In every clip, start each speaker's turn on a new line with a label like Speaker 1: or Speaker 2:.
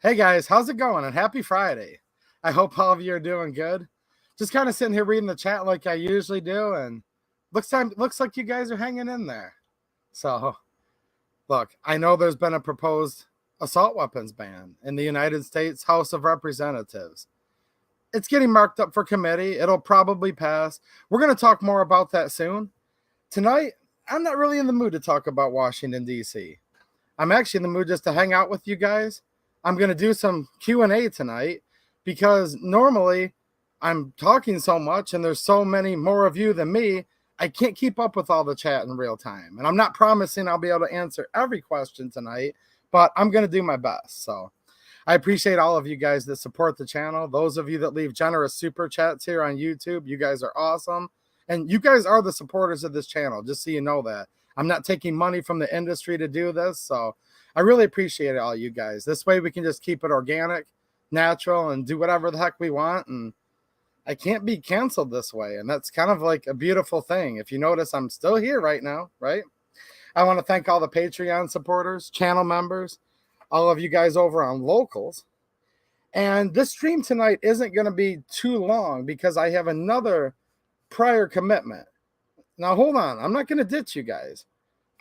Speaker 1: Hey guys, how's it going? And happy Friday. I hope all of you are doing good. Just kind of sitting here reading the chat like I usually do, and looks like you guys are hanging in there. So, look, I know there's been a proposed assault weapons ban in the United States House of Representatives. It's getting marked up for committee. It'll probably pass. We're going to talk more about that soon. Tonight, I'm not really in the mood to talk about Washington, D.C. I'm actually in the mood just to hang out with you guys. I'm going to do some Q&A tonight because normally I'm talking so much and there's so many more of you than me, I can't keep up with all the chat in real time. And I'm not promising I'll be able to answer every question tonight, but I'm going to do my best. So I appreciate all of you guys that support the channel. Those of you that leave generous super chats here on YouTube, you guys are awesome. And you guys are the supporters of this channel, just so you know that. I'm not taking money from the industry to do this, so I really appreciate all you guys. This way we can just keep it organic, natural, and do whatever the heck we want. And I can't be canceled this way. And that's kind of like a beautiful thing. If you notice, I'm still here right now, right? I want to thank all the Patreon supporters, channel members, all of you guys over on Locals. And this stream tonight isn't going to be too long because I have another prior commitment. Now, hold on. I'm not going to ditch you guys.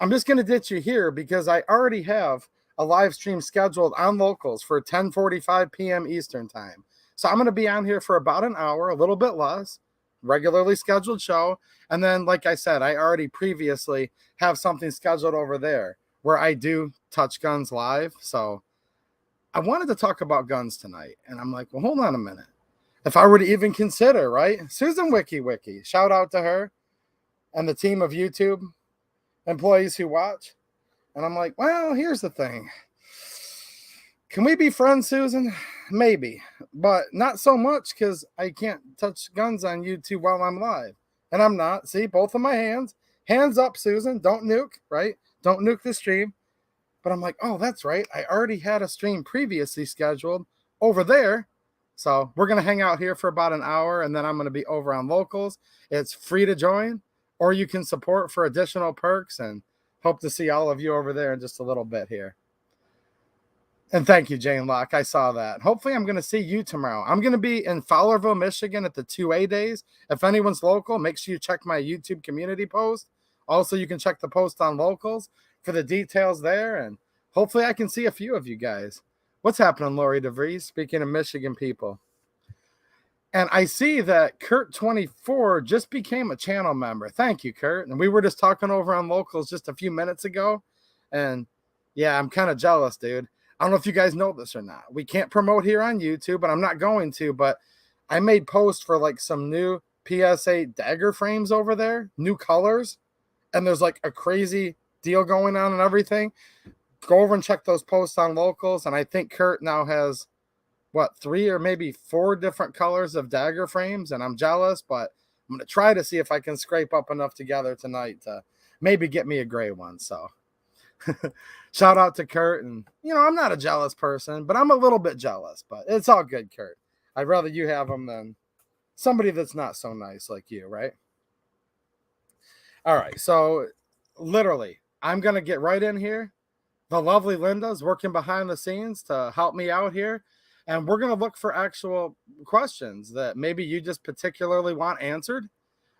Speaker 1: I'm just going to ditch you here because I already have a live stream scheduled on Locals for 10:45 p.m. Eastern time. So I'm going to be on here for about an hour, a little bit less, regularly scheduled show. And then, like I said, I already previously have something scheduled over there where I do touch guns live. So I wanted to talk about guns tonight. And I'm like, well, hold on a minute. If I were to even consider, right? Susan Wiki, shout out to her and the team of YouTube employees who watch. And I'm like, well, here's the thing. Can we be friends, Susan? Maybe, but not so much because I can't touch guns on YouTube while I'm live. And I'm not. See, both of my hands. Hands up, Susan. Don't nuke, right? Don't nuke the stream. But I'm like, oh, that's right. I already had a stream previously scheduled over there. So we're going to hang out here for about an hour, and then I'm going to be over on Locals. It's free to join, or you can support for additional perks, and hope to see all of you over there in just a little bit here. And thank you, Jane Locke. I saw that. Hopefully I'm going to see you tomorrow. I'm going to be in Fowlerville, Michigan at the 2A days. If anyone's local, make sure you check my YouTube community post. Also, you can check the post on Locals for the details there, and hopefully I can see a few of you guys. What's happening, Lori DeVries? Speaking of Michigan people. And I see that Kurt24 just became a channel member. Thank you, Kurt. And we were just talking over on Locals just a few minutes ago. And yeah, I'm kind of jealous, dude. I don't know if you guys know this or not. We can't promote here on YouTube, and I'm not going to, but I made posts for like some new PSA dagger frames over there, new colors. And there's like a crazy deal going on and everything. Go over and check those posts on Locals. And I think Kurt now has 3 or maybe 4 different colors of dagger frames, and I'm jealous, but I'm going to try to see if I can scrape up enough together tonight to maybe get me a gray one. So shout out to Kurt. And, I'm not a jealous person, but I'm a little bit jealous, but it's all good, Kurt. I'd rather you have them than somebody that's not so nice like you, right? All right, so literally, I'm going to get right in here. The lovely Linda's working behind the scenes to help me out here. And we're going to look for actual questions that maybe you just particularly want answered,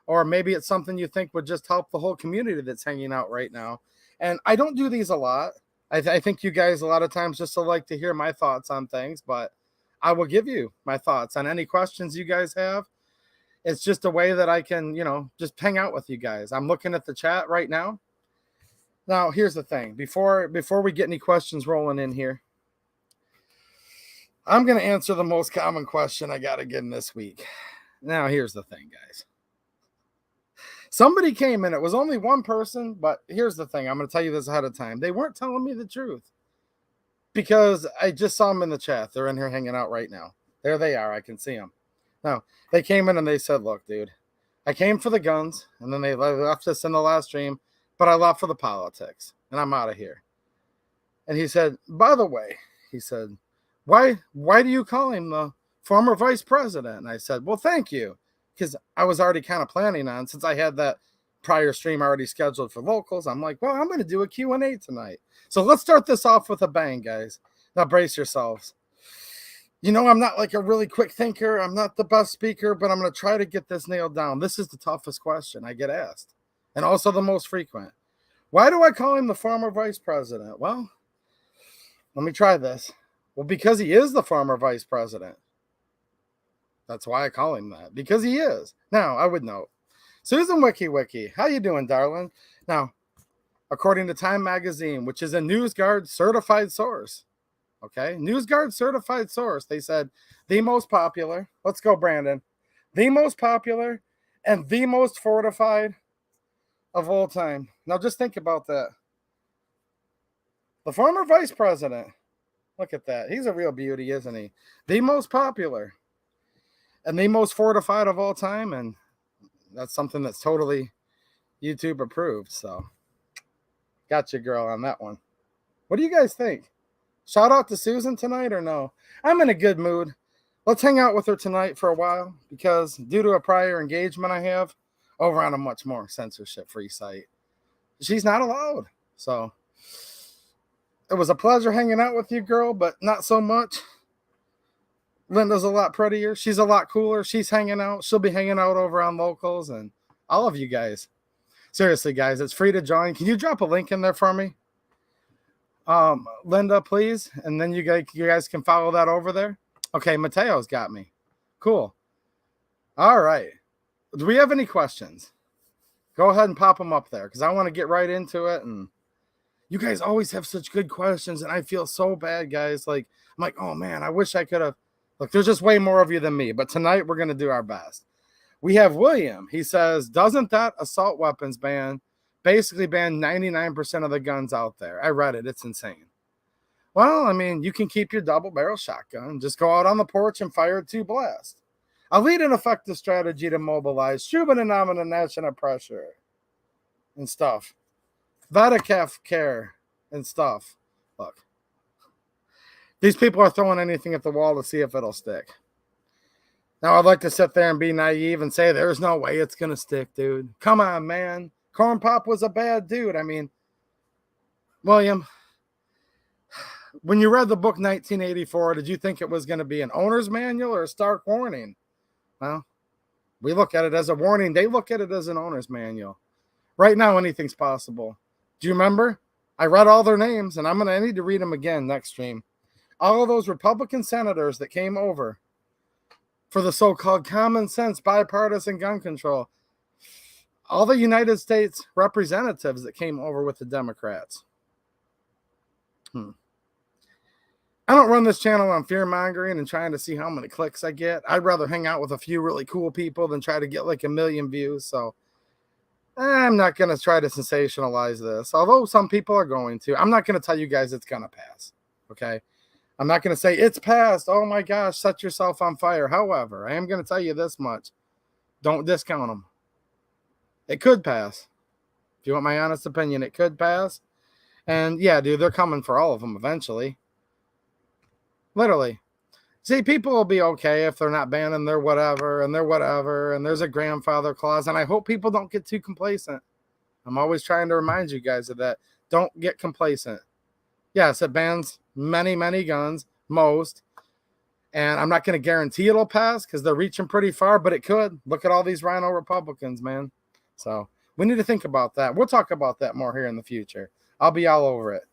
Speaker 1: or maybe it's something you think would just help the whole community that's hanging out right now. And I don't do these a lot. I think you guys a lot of times just like to hear my thoughts on things, but I will give you my thoughts on any questions you guys have. It's just a way that I can, just hang out with you guys. I'm looking at the chat right now. Now, here's the thing. Before we get any questions rolling in here, I'm going to answer the most common question I got again this week. Now, here's the thing, guys. Somebody came in. It was only one person, but here's the thing. I'm going to tell you this ahead of time. They weren't telling me the truth because I just saw them in the chat. They're in here hanging out right now. There they are. I can see them. Now, they came in and they said, look, dude, I came for the guns, and then they left us in the last stream, but I left for the politics, and I'm out of here. And he said, by the way, he said, why do you call him the former vice president? And I said, well, thank you. Because I was already kind of planning on, since I had that prior stream already scheduled for Locals, I'm like, well, I'm going to do a Q&A tonight. So let's start this off with a bang, guys. Now brace yourselves. You know, I'm not like a really quick thinker. I'm not the best speaker, but I'm going to try to get this nailed down. This is the toughest question I get asked, and also the most frequent. Why do I call him the former vice president? Well, let me try this. Well, because he is the former vice president. That's why I call him that, because he is. Now, I would note, Susan Wiki, how you doing, darling? Now, according to Time Magazine, which is a NewsGuard certified source, okay, NewsGuard certified source, they said the most popular, let's go, Brandon, the most popular and the most fortified of all time. Now, just think about that. The former vice president, look at that. He's a real beauty, isn't he? The most popular and the most fortified of all time, and that's something that's totally YouTube approved. So, got you, girl, on that one. What do you guys think? Shout out to Susan tonight or no? I'm in a good mood. Let's hang out with her tonight for a while, because due to a prior engagement I have over on a much more censorship-free site, she's not allowed. So, it was a pleasure hanging out with you, girl, but not so much. Linda's a lot prettier. She's a lot cooler. She's hanging out. She'll be hanging out over on Locals, and all of you guys. Seriously, guys, it's free to join. Can you drop a link in there for me? Linda, please. And then you guys can follow that over there. Okay, Mateo's got me. Cool. All right. Do we have any questions? Go ahead and pop them up there, because I want to get right into it. And you guys always have such good questions, and I feel so bad, guys. Like, I'm like, oh, man, I wish I could have. Look, there's just way more of you than me, but tonight we're going to do our best. We have William. He says, doesn't that assault weapons ban basically ban 99% of the guns out there? I read it. It's insane. Well, I mean, you can keep your double-barrel shotgun. Just go out on the porch and fire 2 blasts. A lead and effective strategy to mobilize Shubin national pressure and stuff. Vadakef care and stuff. Look. These people are throwing anything at the wall to see if it'll stick. Now, I'd like to sit there and be naive and say there's no way it's going to stick, dude. Come on, man. Corn Pop was a bad dude. I mean, William, when you read the book 1984, did you think it was going to be an owner's manual or a stark warning? Well, we look at it as a warning. They look at it as an owner's manual. Right now, anything's possible. Do you remember? I read all their names, and I need to read them again next stream. All of those Republican senators that came over for the so-called common sense bipartisan gun control. All the United States representatives that came over with the Democrats. I don't run this channel on fear-mongering and trying to see how many clicks I get. I'd rather hang out with a few really cool people than try to get like 1 million views. So I'm not going to try to sensationalize this, although some people are going to. I'm not going to tell you guys it's going to pass, okay? I'm not going to say it's passed. Oh, my gosh, set yourself on fire. However, I am going to tell you this much. Don't discount them. It could pass. If you want my honest opinion, it could pass. And, yeah, dude, they're coming for all of them eventually. Literally. See, people will be okay if they're not banning their whatever, and there's a grandfather clause, and I hope people don't get too complacent. I'm always trying to remind you guys of that. Don't get complacent. Yes, it bans many, many guns, most, and I'm not going to guarantee it'll pass because they're reaching pretty far, but it could. Look at all these rhino Republicans, man. So we need to think about that. We'll talk about that more here in the future. I'll be all over it.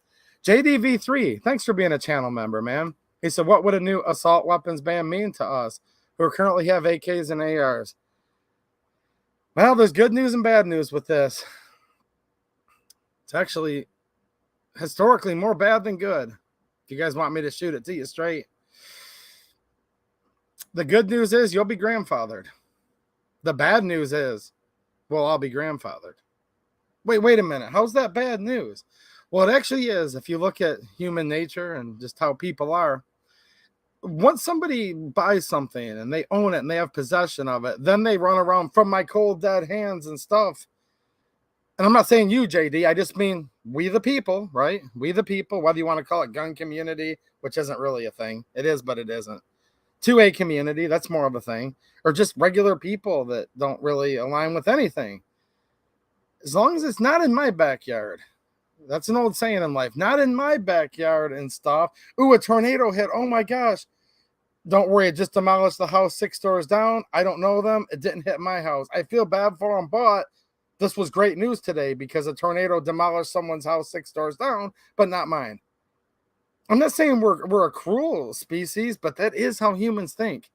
Speaker 1: JDV3, thanks for being a channel member, man. He said, what would a new assault weapons ban mean to us who currently have AKs and ARs? Well, there's good news and bad news with this. It's actually historically more bad than good. If you guys want me to shoot it to you straight. The good news is you'll be grandfathered. The bad news is we'll all be grandfathered. Wait a minute. How's that bad news? Well, it actually is. If you look at human nature and just how people are, once somebody buys something and they own it and they have possession of it, then they run around from my cold dead hands and stuff. And I'm not saying you, JD. I just mean we the people, right? We the people, whether you want to call it gun community, which isn't really a thing. It is, but it isn't. 2A community, that's more of a thing. Or just regular people that don't really align with anything. As long as it's not in my backyard. That's an old saying in life. Not in my backyard and stuff. Ooh, a tornado hit. Oh, my gosh. Don't worry, it just demolished the house 6 doors down. I don't know them. It didn't hit my house. I feel bad for them, but this was great news today because a tornado demolished someone's house 6 doors down, but not mine. I'm not saying we're a cruel species, but that is how humans think.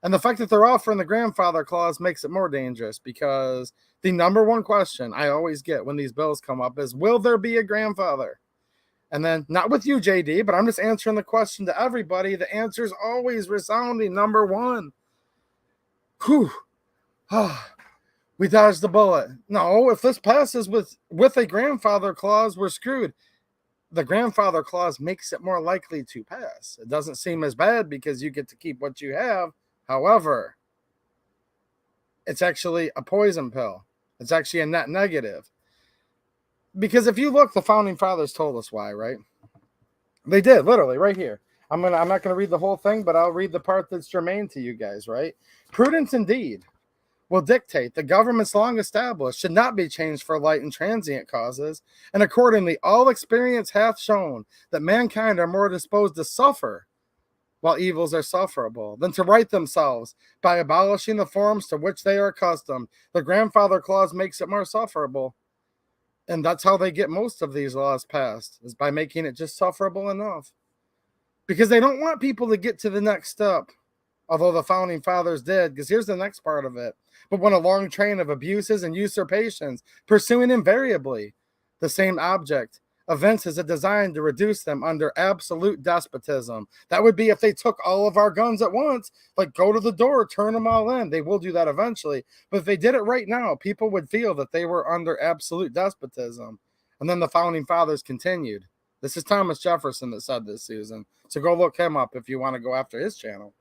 Speaker 1: And the fact that they're offering the grandfather clause makes it more dangerous because the number one question I always get when these bills come up is, will there be a grandfather? And then, not with you, JD, but I'm just answering the question to everybody. The answer is always resounding number one. Whew. Oh, we dodged the bullet. No, if this passes with a grandfather clause, we're screwed. The grandfather clause makes it more likely to pass. It doesn't seem as bad because you get to keep what you have. However, it's actually a poison pill. It's actually a net negative. Because if you look, the founding fathers told us why, right? They did, literally, right here. I'm not gonna read the whole thing, but I'll read the part that's germane to you guys, right? Prudence indeed will dictate the government's long established should not be changed for light and transient causes, and accordingly, all experience hath shown that mankind are more disposed to suffer while evils are sufferable than to right themselves by abolishing the forms to which they are accustomed. The grandfather clause makes it more sufferable. And that's how they get most of these laws passed, is by making it just sufferable enough. Because they don't want people to get to the next step, although the founding fathers did, because here's the next part of it. But when a long train of abuses and usurpations, pursuing invariably the same object, events is a design to reduce them under absolute despotism. That would be if they took all of our guns at once, like go to the door, turn them all in. They will do that eventually. But if they did it right now, people would feel that they were under absolute despotism. And then the founding fathers continued. This is Thomas Jefferson that said this, Susan. So go look him up if you want to go after his channel.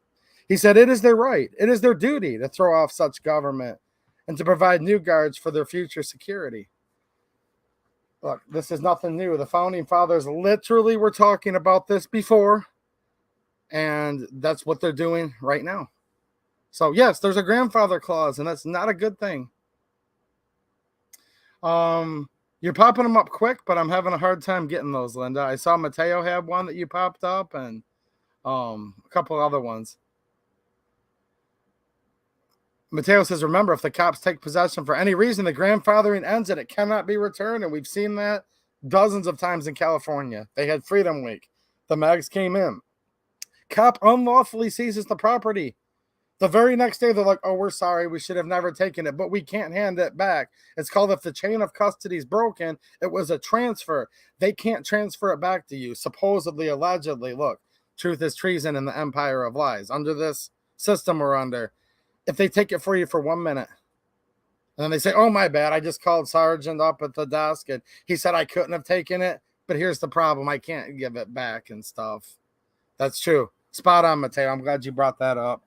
Speaker 1: He said, it is their right, it is their duty to throw off such government and to provide new guards for their future security. Look, this is nothing new. The founding fathers literally were talking about this before, and that's what they're doing right now. So, yes, there's a grandfather clause, and that's not a good thing. You're popping them up quick, but I'm having a hard time getting those, Linda. I saw Mateo had one that you popped up, and a couple other ones. Mateo says, remember, if the cops take possession for any reason, the grandfathering ends and it cannot be returned. And we've seen that dozens of times in California. They had Freedom Week. The mags came in. Cop unlawfully seizes the property. The very next day, they're like, oh, we're sorry. We should have never taken it, but we can't hand it back. It's called if the chain of custody is broken, it was a transfer. They can't transfer it back to you. Supposedly, allegedly, look, truth is treason in the empire of lies. Under this system we're under, if they take it for you for 1 minute, and then they say, oh, my bad, I just called Sergeant up at the desk, and he said I couldn't have taken it, but here's the problem, I can't give it back and stuff. That's true. Spot on, Mateo. I'm glad you brought that up.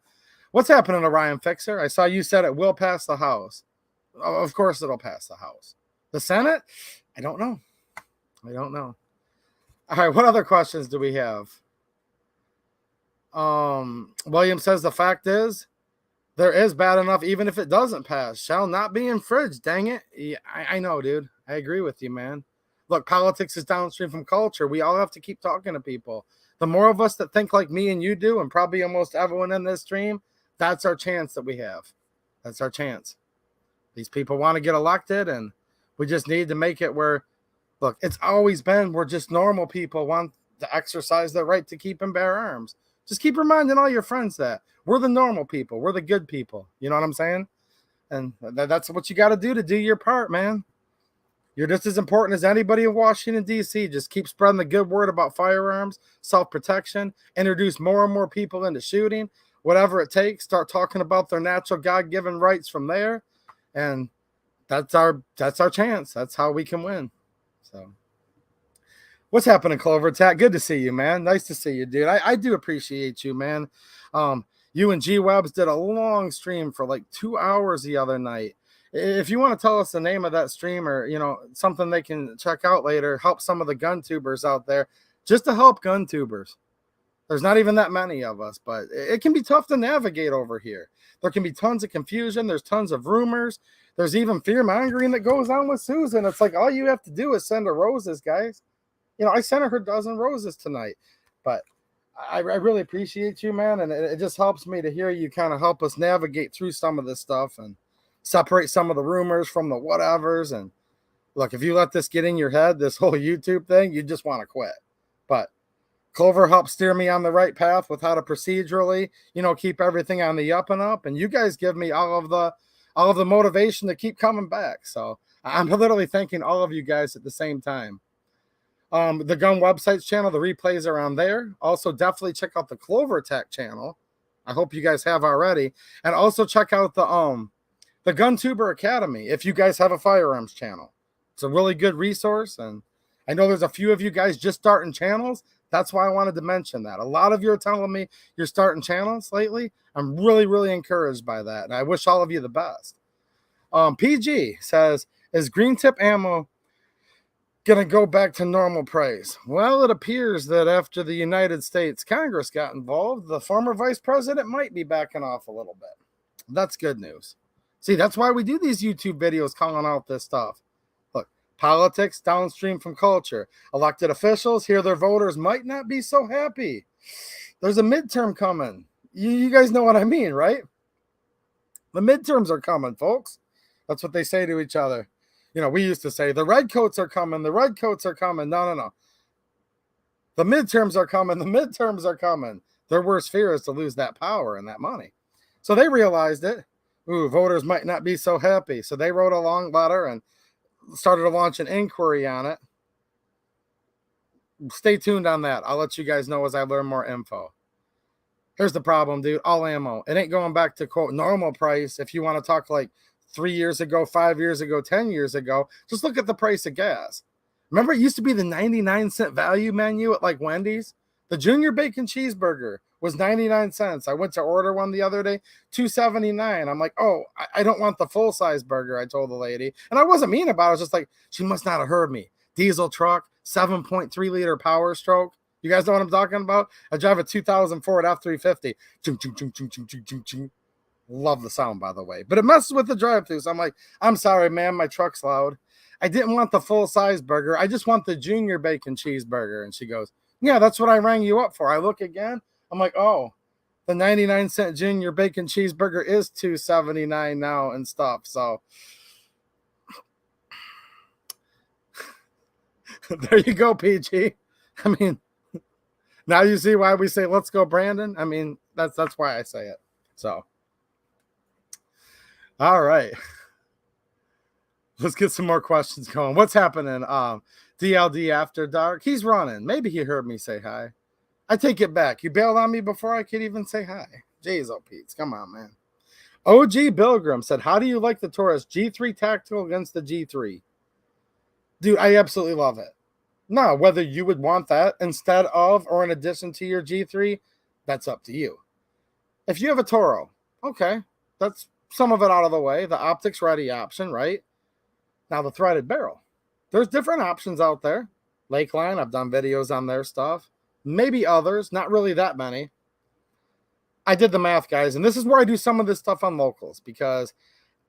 Speaker 1: What's happening to Ryan Fixer? I saw you said it will pass the House. Of course it'll pass the House. The Senate? I don't know. All right, what other questions do we have? William says the fact is, there is bad enough, even if it doesn't pass. Shall not be infringed. Dang it. Yeah, I know, dude. I agree with you, man. Look, politics is downstream from culture. We all have to keep talking to people. The more of us that think like me and you do, and probably almost everyone in this stream, that's our chance that we have. That's our chance. These people want to get elected, and we just need to make it where, look, it's always been we're just normal people want to exercise their right to keep and bear arms. Just keep reminding all your friends that. We're the normal people. We're the good people. You know what I'm saying? And that's what you got to do your part, man. You're just as important as anybody in Washington, D.C. Just keep spreading the good word about firearms, self-protection, introduce more and more people into shooting, whatever it takes. Start talking about their natural God-given rights from there. And that's our chance. That's how we can win. So what's happening, Clover Tat? Good to see you, man. Nice to see you, dude. I do appreciate you, man. You and G-Webs did a long stream for like 2 hours the other night. If you want to tell us the name of that stream or, you know, something they can check out later, help some of the gun tubers out there, just to help gun tubers. There's not even that many of us, but it can be tough to navigate over here. There can be tons of confusion. There's tons of rumors. There's even fear-mongering that goes on with Susan. It's like all you have to do is send her roses, guys. You know, I sent her dozen roses tonight, but I really appreciate you, man. And it just helps me to hear you kind of help us navigate through some of this stuff and separate some of the rumors from the whatevers. And look, if you let this get in your head, this whole YouTube thing, you just want to quit. But Clover helped steer me on the right path with how to procedurally, keep everything on the up and up. And you guys give me all of the motivation to keep coming back. So I'm literally thanking all of you guys at the same time. The Gun Websites channel, the replays are on there. Also, definitely check out the Clover Tech channel. I hope you guys have already. And also check out the Gun Tuber Academy if you guys have a firearms channel. It's a really good resource. And I know there's a few of you guys just starting channels. That's why I wanted to mention that. A lot of you are telling me you're starting channels lately. I'm really, really encouraged by that. And I wish all of you the best. PG says, is green tip ammo going to go back to normal price? Well, it appears that after the United States Congress got involved, the former vice president might be backing off a little bit. That's good news. See, that's why we do these YouTube videos calling out this stuff. Look, politics downstream from culture. Elected officials hear their voters might not be so happy. There's a midterm coming. You guys know what I mean, right? The midterms are coming, folks. That's what they say to each other. We used to say, the redcoats are coming, the redcoats are coming. No. The midterms are coming, the midterms are coming. Their worst fear is to lose that power and that money. So they realized it. Ooh, voters might not be so happy. So they wrote a long letter and started to launch an inquiry on it. Stay tuned on that. I'll let you guys know as I learn more info. Here's the problem, dude. All ammo. It ain't going back to, quote, normal price. If you want to talk like 3 years ago, 5 years ago, 10 years ago, just look at the price of gas. Remember, it used to be the 99-cent value menu at like Wendy's? The Junior Bacon Cheeseburger was 99 cents. I went to order one the other day, $2.79. I'm like, oh, I don't want the full-size burger, I told the lady. And I wasn't mean about it. I was just like, she must not have heard me. Diesel truck, 7.3-liter Power Stroke. You guys know what I'm talking about? I drive a 2000 Ford F-350. Chung, chung, chung, chung, chung, chung, chung, chung. Love the sound, by the way. But it messes with the drive-thru. So I'm like, I'm sorry, man. My truck's loud. I didn't want the full-size burger. I just want the Junior Bacon Cheeseburger. And she goes, yeah, that's what I rang you up for. I look again. I'm like, oh, the 99-cent Junior Bacon Cheeseburger is $2.79 now and stuff. So there you go, PG. I mean, now you see why we say, let's go, Brandon. I mean, that's why I say it. So, all right. Let's get some more questions going. What's happening? DLD After Dark. He's running. Maybe he heard me say hi. I take it back. You bailed on me before I could even say hi. Jeez, oh, Pete. Come on, man. OG Pilgrim said, how do you like the Taurus G3 Tactical against the G3? Dude, I absolutely love it. Now, whether you would want that instead of or in addition to your G3, that's up to you. If you have a Toro, okay, that's some of it out of the way. The optics ready option, right? Now the threaded barrel. There's different options out there. Lakeline, I've done videos on their stuff. Maybe others, not really that many. I did the math, guys, and this is where I do some of this stuff on locals because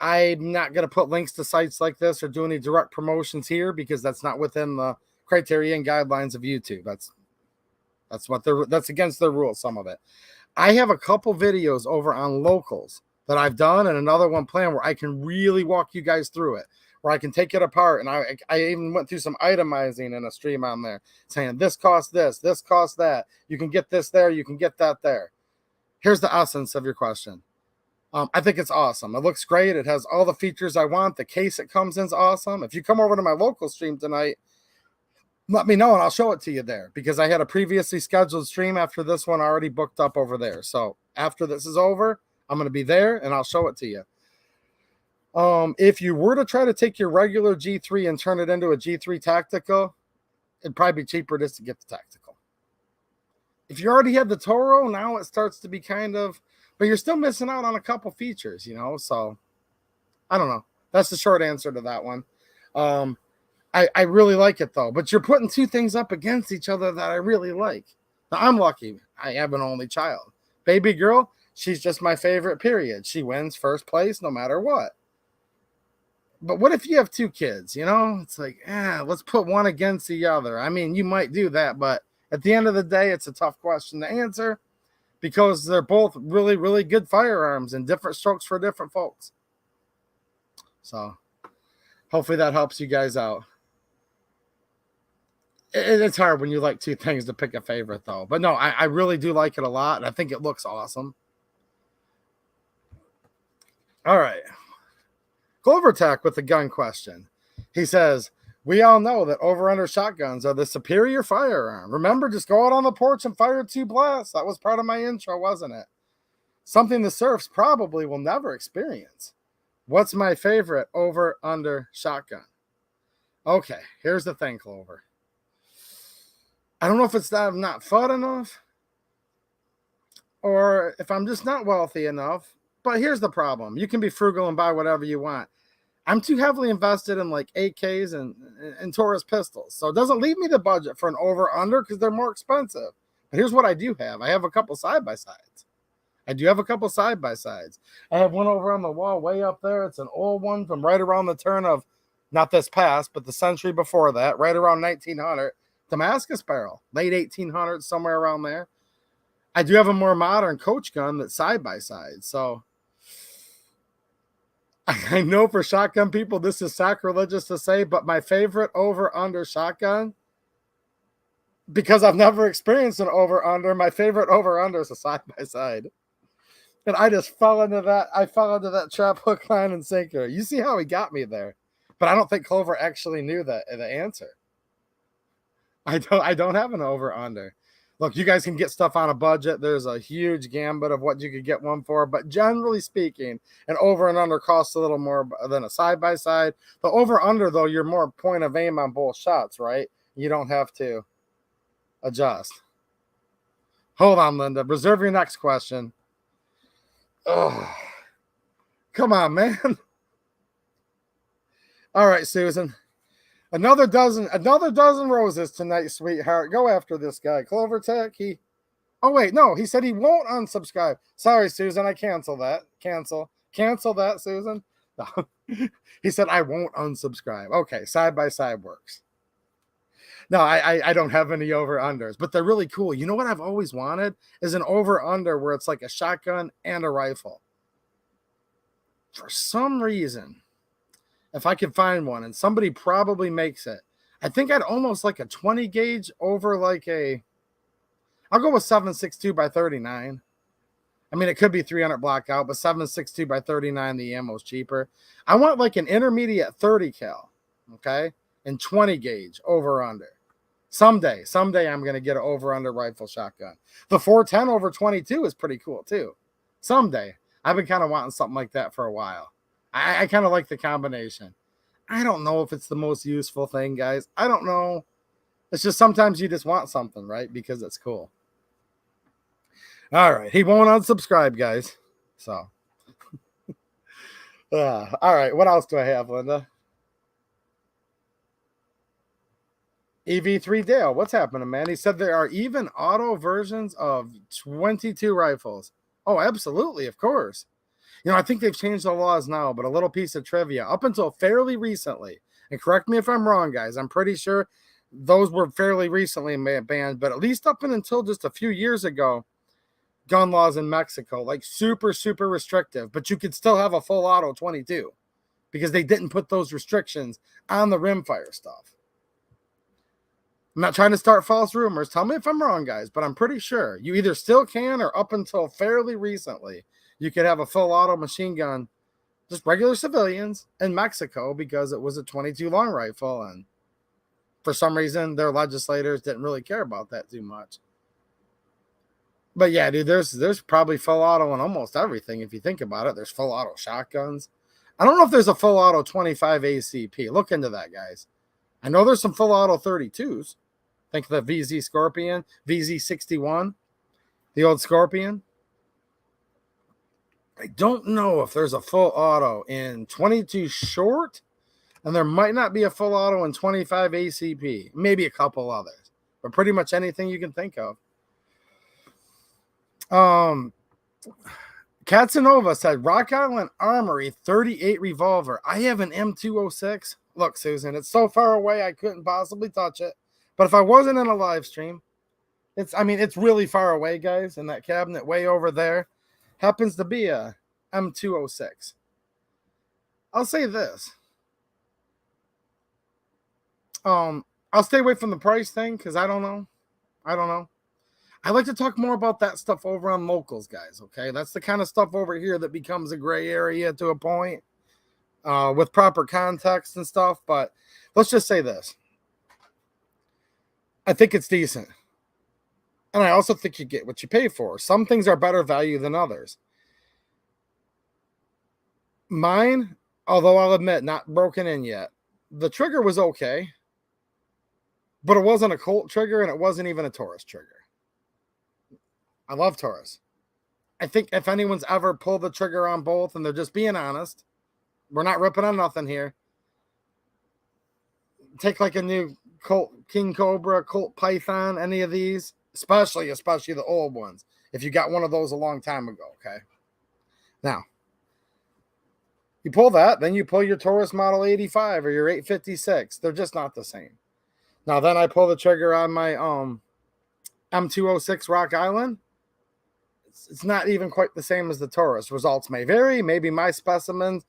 Speaker 1: I'm not going to put links to sites like this or do any direct promotions here because that's not within the criteria and guidelines of YouTube. That's against their rules, some of it. I have a couple videos over on locals that I've done and another one planned where I can really walk you guys through it, where I can take it apart. And I even went through some itemizing in a stream on there saying this costs this costs that. You can get this there, you can get that there. Here's the essence of your question. I think it's awesome. It looks great. It has all the features I want. The case it comes in is awesome. If you come over to my local stream tonight, let me know and I'll show it to you there because I had a previously scheduled stream after this one already booked up over there. So after this is over, I'm going to be there and I'll show it to you. If you were to try to take your regular G3 and turn it into a G3 Tactical, it'd probably be cheaper just to get the Tactical. If you already had the Toro, now it starts to be kind of, but you're still missing out on a couple features, so I don't know. That's the short answer to that one. I really like it though, but you're putting two things up against each other that I really like. Now, I'm lucky. I have an only child. Baby girl, she's just my favorite, period. She wins first place no matter what. But what if you have two kids, It's like, let's put one against the other. I mean, you might do that, but At the end of the day, it's a tough question to answer because they're both really, really good firearms and different strokes for different folks. So hopefully that helps you guys out. It's hard when you like two things to pick a favorite, though. But no, I really do like it a lot, and I think it looks awesome. All right. Clover Tech with the gun question. He says, we all know that over-under shotguns are the superior firearm. Remember, just go out on the porch and fire 2 blasts. That was part of my intro, wasn't it? Something the surfs probably will never experience. What's my favorite over-under shotgun? Okay, here's the thing, Clover. I don't know if it's that I'm not fun enough or if I'm just not wealthy enough. But here's the problem. You can be frugal and buy whatever you want. I'm too heavily invested in like AKs and Taurus pistols. So it doesn't leave me the budget for an over-under because they're more expensive. But here's what I do have. I have a couple side-by-sides. I have one over on the wall way up there. It's an old one from right around the turn of, not this past, but the century before that, right around 1900. Damascus barrel, late 1800s, somewhere around there. I do have a more modern coach gun that's side-by-side. So I know for shotgun people, this is sacrilegious to say, but my favorite over-under shotgun, because I've never experienced an over-under, my favorite over-under is a side-by-side. And I just fell into that. I fell into that trap, hook, line, and sinker. You see how he got me there. But I don't think Clover actually knew the answer. I don't have an over-under. Look, you guys can get stuff on a budget. There's a huge gambit of what you could get one for. But generally speaking, an over and under costs a little more than a side-by-side. The over-under, though, you're more point of aim on both shots, right? You don't have to adjust. Hold on, Linda. Reserve your next question. Oh, come on, man. All right, Susan. Another dozen roses tonight, sweetheart. Go after this guy. Clover Tech, oh, wait, no, he said he won't unsubscribe. Sorry, Susan, I cancel that. Cancel that, Susan. No. He said, I won't unsubscribe. Okay, side-by-side works. No, I don't have any over-unders, but they're really cool. You know what I've always wanted is an over-under where it's like a shotgun and a rifle. For some reason, if I could find one, and somebody probably makes it, I think I'd almost like a 20 gauge over like I'll go with 7.62 by 39. I mean, it could be 300 blackout, but 7.62 by 39, the ammo's cheaper. I want like an intermediate 30 cal, okay, and 20 gauge over under. Someday I'm going to get an over under rifle shotgun. The 410 over 22 is pretty cool too. Someday. I've been kind of wanting something like that for a while. I kind of like the combination. I don't know if it's the most useful thing, guys. I don't know. It's just sometimes you just want something, right? Because it's cool. All right. He won't unsubscribe, guys. So. All right. What else do I have, Linda? EV3 Dale, what's happening, man? He said there are even auto versions of 22 rifles. Oh, absolutely. Of course. You know, I think they've changed the laws now, but a little piece of trivia. Up until fairly recently, and correct me if I'm wrong, guys, I'm pretty sure those were fairly recently banned, but at least up until just a few years ago, gun laws in Mexico, like super, super restrictive, but you could still have a full auto 22 because they didn't put those restrictions on the rimfire stuff. I'm not trying to start false rumors. Tell me if I'm wrong, guys, but I'm pretty sure you either still can or up until fairly recently, you could have a full auto machine gun, just regular civilians in Mexico because it was a 22 long rifle. And for some reason, their legislators didn't really care about that too much. But yeah, dude, there's probably full auto in almost everything. If you think about it, there's full auto shotguns. I don't know if there's a full auto 25 ACP. Look into that, guys. I know there's some full auto 32s. Think of the VZ Scorpion, VZ61, the old Scorpion. I don't know if there's a full auto in 22 short, and there might not be a full auto in 25 ACP. Maybe a couple others, but pretty much anything you can think of. Katsanova said, Rock Island Armory 38 revolver. I have an M206. Look, Susan, it's so far away I couldn't possibly touch it. But if I wasn't in a live stream, It's really far away, guys, and that cabinet way over there happens to be a M206. I'll say this. I'll stay away from the price thing because I don't know. I like to talk more about that stuff over on locals, guys. Okay, that's the kind of stuff over here that becomes a gray area to a point, with proper context and stuff. But let's just say this: I think it's decent, and I also think you get what you pay for. Some things are better value than others. Mine, although I'll admit, not broken in yet. The trigger was okay, but it wasn't a Colt trigger, and it wasn't even a Taurus trigger. I love Taurus. I think if anyone's ever pulled the trigger on both and they're just being honest, we're not ripping on nothing here. Take like a new Colt King Cobra, Colt Python, any of these, especially the old ones. If you got one of those a long time ago, okay? Now, you pull that, then you pull your Taurus Model 85 or your 856. They're just not the same. Now, then I pull the trigger on my M206 Rock Island. It's not even quite the same as the Taurus. Results may vary. Maybe my specimen's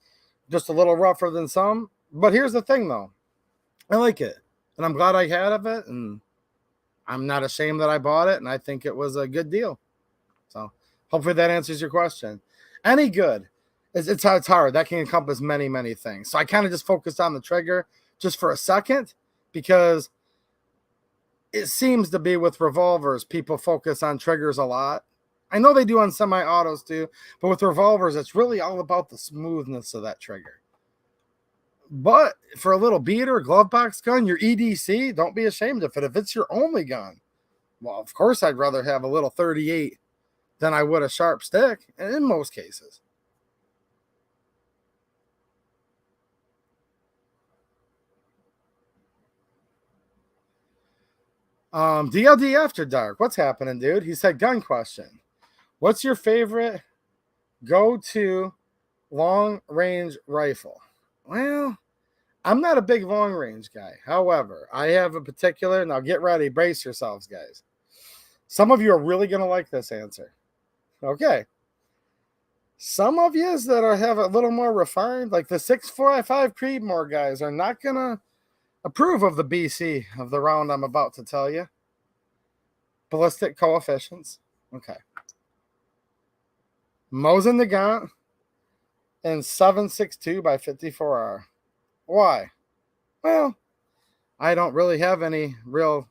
Speaker 1: just a little rougher than some. But here's the thing, though. I like it. And I'm glad I had of it. And I'm not ashamed that I bought it. And I think it was a good deal. So hopefully that answers your question. Any good. It's hard. That can encompass many, many things. So I kind of just focused on the trigger just for a second because it seems to be with revolvers, people focus on triggers a lot. I know they do on semi-autos too, but with revolvers, it's really all about the smoothness of that trigger. But for a little beater, glove box gun, your EDC, don't be ashamed of it. If it's your only gun, well, of course, I'd rather have a little 38 than I would a sharp stick, and in most cases. DLD After Dark, what's happening, dude? He said, gun question. What's your favorite go-to long-range rifle? Well, I'm not a big long-range guy. However, I have a particular, now get ready, brace yourselves, guys. Some of you are really going to like this answer. Okay. Some of you that have a little more refined, like the 645 Creedmoor guys, are not going to approve of the BC of the round I'm about to tell you. Ballistic coefficients. Okay. Mosin Nagant and 7.62 by 54R. Why? Well, I don't really have any real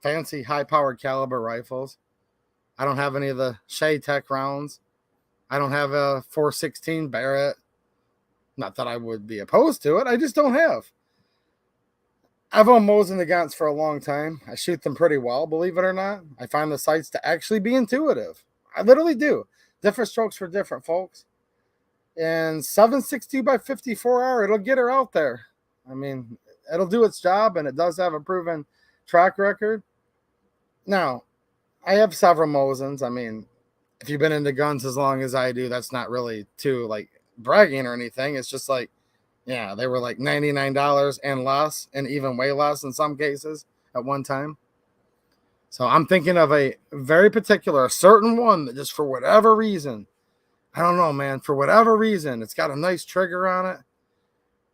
Speaker 1: fancy high-powered caliber rifles. I don't have any of the Shea Tech rounds. I don't have a 416 Barrett. Not that I would be opposed to it. I just don't have. I've owned Mosin Nagants for a long time. I shoot them pretty well, believe it or not. I find the sights to actually be intuitive. I literally do. Different strokes for different folks. And 7.62 by 54R, it'll get her out there. I mean, it'll do its job, and it does have a proven track record. Now, I have several Mosins. I mean, if you've been into guns as long as I do, that's not really too, like, bragging or anything. It's just like, yeah, they were like $99 and less, and even way less in some cases at one time. So I'm thinking of a very particular, a certain one that just for whatever reason, I don't know, man, for whatever reason, it's got a nice trigger on it.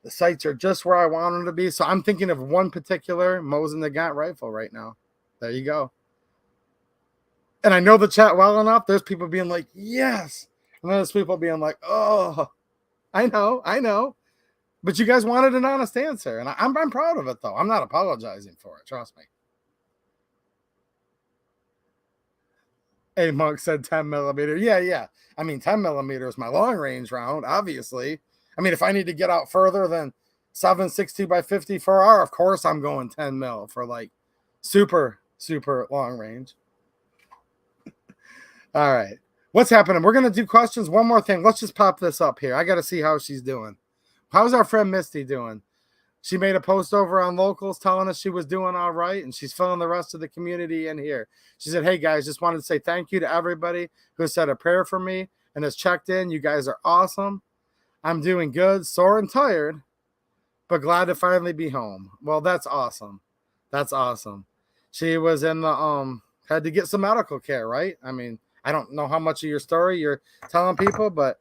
Speaker 1: The sights are just where I want them to be. So I'm thinking of one particular Mosin Nagant rifle right now. There you go. And I know the chat well enough. There's people being like, yes. And then there's people being like, oh, I know. But you guys wanted an honest answer. And I'm proud of it, though. I'm not apologizing for it. Trust me. A Monk said 10 millimeter. Yeah. I mean, 10 millimeter is my long range round, obviously. I mean, if I need to get out further than 7.62 by 54R, of course I'm going 10 mil for like super, super long range. All right. What's happening? We're going to do questions. One more thing. Let's just pop this up here. I got to see how she's doing. How's our friend Misty doing? She made a post over on Locals telling us she was doing all right, and she's filling the rest of the community in here. She said, hey, guys, just wanted to say thank you to everybody who said a prayer for me and has checked in. You guys are awesome. I'm doing good, sore and tired, but glad to finally be home. Well, that's awesome. That's awesome. She was in the had to get some medical care, right? I mean, I don't know how much of your story you're telling people, but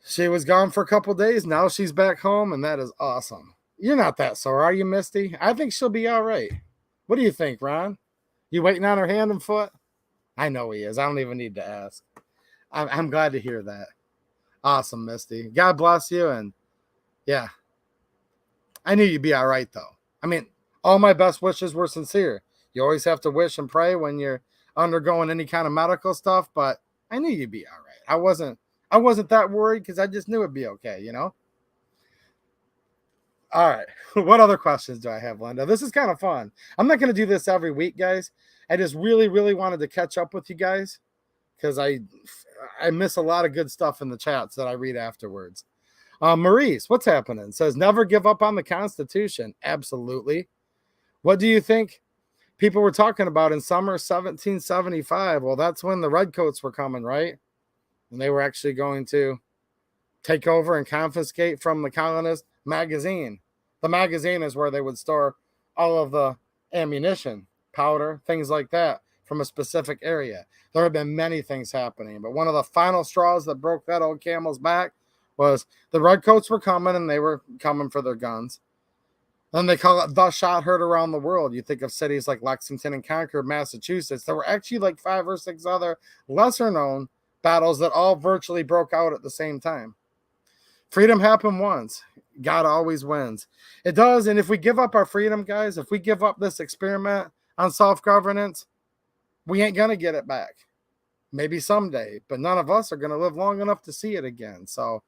Speaker 1: she was gone for a couple days. Now she's back home, and that is awesome. You're not that sore, are you, Misty? I think she'll be all right. What do you think, Ron? You waiting on her hand and foot? I know he is. I don't even need to ask. I'm glad to hear that. Awesome, Misty. God bless you. And yeah, I knew you'd be all right, though. I mean, all my best wishes were sincere. You always have to wish and pray when you're undergoing any kind of medical stuff, but I knew you'd be all right. I wasn't that worried because I just knew it'd be okay, you know? All right. What other questions do I have, Linda? This is kind of fun. I'm not going to do this every week, guys. I just really, really wanted to catch up with you guys because I miss a lot of good stuff in the chats that I read afterwards. Maurice, what's happening? Says, never give up on the Constitution. Absolutely. What do you think people were talking about in summer 1775? Well, that's when the redcoats were coming, right? And they were actually going to take over and confiscate from the colonist magazine. The magazine is where they would store all of the ammunition, powder, things like that from a specific area. There have been many things happening, but one of the final straws that broke that old camel's back was the redcoats were coming, and they were coming for their guns. And they call it the shot heard around the world. You think of cities like Lexington and Concord, Massachusetts. There were actually like 5 or 6 other lesser known battles that all virtually broke out at the same time. Freedom happened once. God always wins. It does. And if we give up our freedom, guys, if we give up this experiment on self-governance, we ain't going to get it back. Maybe someday, but none of us are going to live long enough to see it again. So,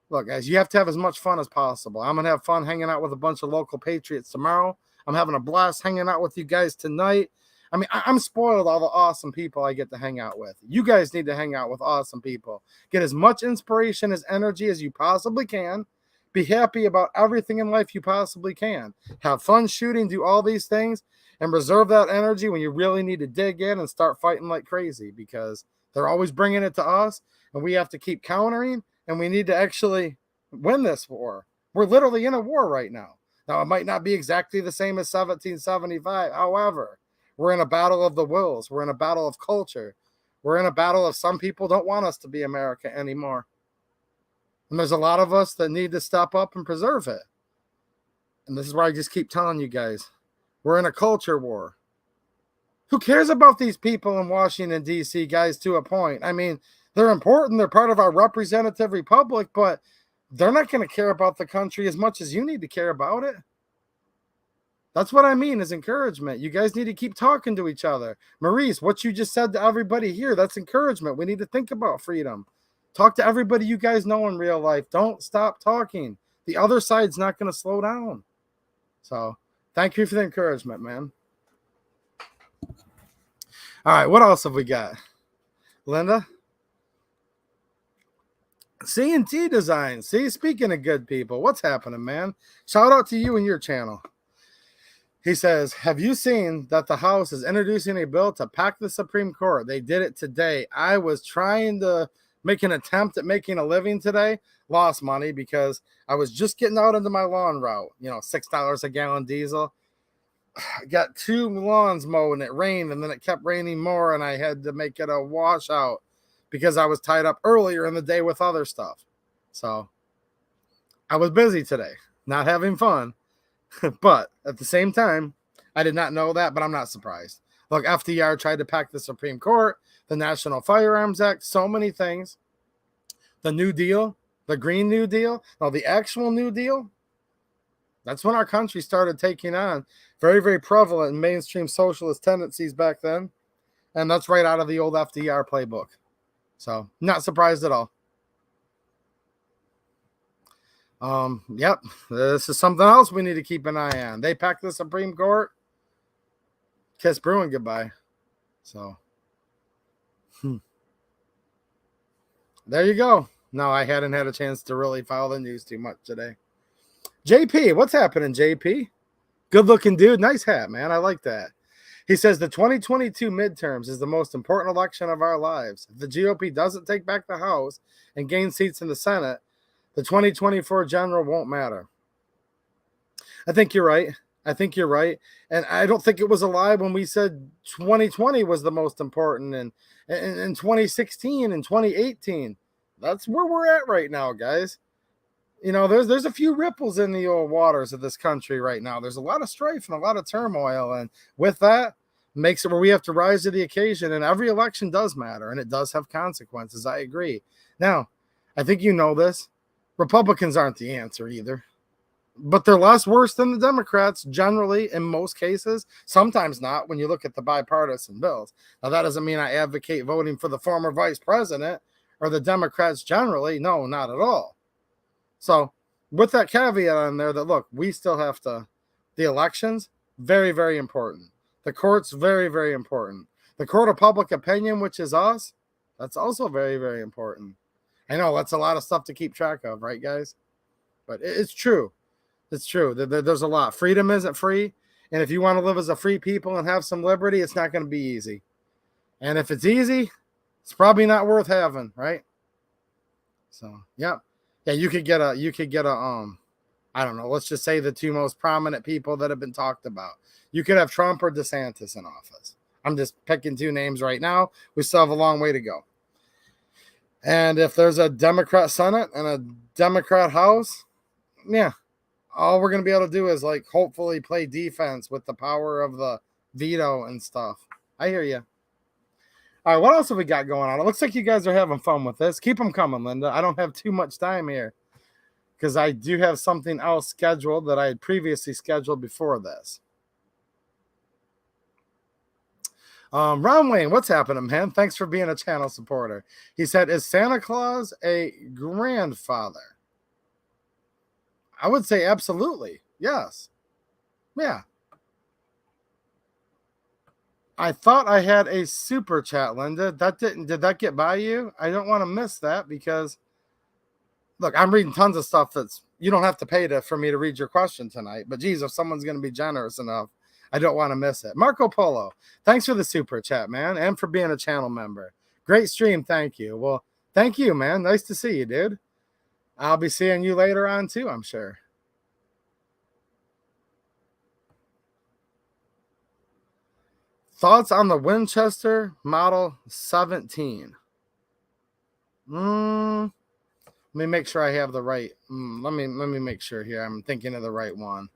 Speaker 1: look, guys, you have to have as much fun as possible. I'm going to have fun hanging out with a bunch of local patriots tomorrow. I'm having a blast hanging out with you guys tonight. I mean, I'm spoiled all the awesome people I get to hang out with. You guys need to hang out with awesome people. Get as much inspiration as energy as you possibly can. Be happy about everything in life you possibly can. Have fun shooting, do all these things, and reserve that energy when you really need to dig in and start fighting like crazy, because they're always bringing it to us, and we have to keep countering, and we need to actually win this war. We're literally in a war right now. Now, it might not be exactly the same as 1775. However, we're in a battle of the wills. We're in a battle of culture. We're in a battle of some people don't want us to be America anymore. And there's a lot of us that need to step up and preserve it. And this is why I just keep telling you guys, we're in a culture war. Who cares about these people in Washington, D.C., guys, to a point? I mean, they're important. They're part of our representative republic, but they're not going to care about the country as much as you need to care about it. That's what I mean is encouragement. You guys need to keep talking to each other. Maurice, what you just said to everybody here, that's encouragement. We need to think about freedom. Talk to everybody you guys know in real life. Don't stop talking. The other side's not going to slow down. So thank you for the encouragement, man. All right, what else have we got? Linda? C&T Design. See, speaking of good people, what's happening, man? Shout out to you and your channel. He says, have you seen that the House is introducing a bill to pack the Supreme Court? They did it today. I was trying to make an attempt at making a living today. Lost money because I was just getting out into my lawn route. You know, $6 a gallon diesel. I got 2 lawns mowed and it rained, and then it kept raining more, and I had to make it a washout because I was tied up earlier in the day with other stuff. So I was busy today, not having fun. But at the same time, I did not know that, but I'm not surprised. Look, FDR tried to pack the Supreme Court, the National Firearms Act, so many things. The New Deal, the Green New Deal, no, the actual New Deal. That's when our country started taking on very, very prevalent and mainstream socialist tendencies back then. And that's right out of the old FDR playbook. So, not surprised at all. Yep, this is something else we need to keep an eye on. They packed the Supreme Court. Kiss Bruin goodbye. So, there you go. No, I hadn't had a chance to really follow the news too much today. JP, what's happening, JP? Good looking dude. Nice hat, man. I like that. He says the 2022 midterms is the most important election of our lives. If the GOP doesn't take back the House and gain seats in the Senate, the 2024 general won't matter. I think you're right. I think you're right. And I don't think it was a lie when we said 2020 was the most important, and in 2016 and 2018. That's where we're at right now, guys. You know, there's a few ripples in the old waters of this country right now. There's a lot of strife and a lot of turmoil. And with that, makes it where we have to rise to the occasion. And every election does matter, and it does have consequences. I agree. Now, I think you know this. Republicans aren't the answer either. But they're less worse than the Democrats generally in most cases. Sometimes not when you look at the bipartisan bills. Now, that doesn't mean I advocate voting for the former vice president or the Democrats generally. No, not at all. So with that caveat on there that, look, we still have to, the elections, very, very important. The courts, very, very important. The court of public opinion, which is us, that's also very, very important. I know that's a lot of stuff to keep track of, right, guys? But it's true. It's true. There's a lot. Freedom isn't free. And if you want to live as a free people and have some liberty, it's not going to be easy. And if it's easy, it's probably not worth having, right? So, yeah. Yeah, you could get a, I don't know, let's just say the two most prominent people that have been talked about. You could have Trump or DeSantis in office. I'm just picking two names right now. We still have a long way to go. And if there's a Democrat Senate and a Democrat House, yeah, all we're going to be able to do is like hopefully play defense with the power of the veto and stuff. I hear you. All right, what else have we got going on? It looks like you guys are having fun with this. Keep them coming, Linda. I don't have too much time here because I do have something else scheduled that I had previously scheduled before this. Ron Wayne, what's happening, man? Thanks for being a channel supporter. He said, is Santa Claus a grandfather? I would say absolutely. Yes. Yeah. I thought I had a super chat, Linda. Did that get by you? I don't want to miss that because, look, I'm reading tons of stuff that's, you don't have to pay for me to read your question tonight. But geez, if someone's going to be generous enough, I don't want to miss it. Marco Polo, thanks for the super chat, man, and for being a channel member. Great stream, thank you. Well, thank you, man. Nice to see you, dude. I'll be seeing you later on too, I'm sure. Thoughts on the Winchester Model 17? Let me make sure I have the right. Let me make sure here. I'm thinking of the right one,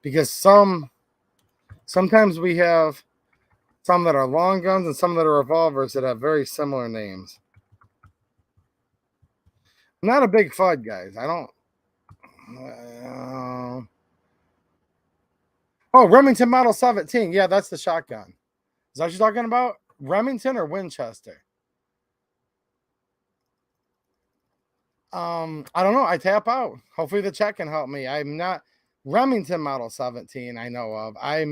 Speaker 1: because sometimes we have some that are long guns and some that are revolvers that have very similar names. I'm not a big FUD, guys. I don't. Oh, Remington Model 17. Yeah, that's the shotgun. Is that what you're talking about? Remington or Winchester? I don't know. I tap out. Hopefully the chat can help me. I'm not Remington Model 17 I know of. I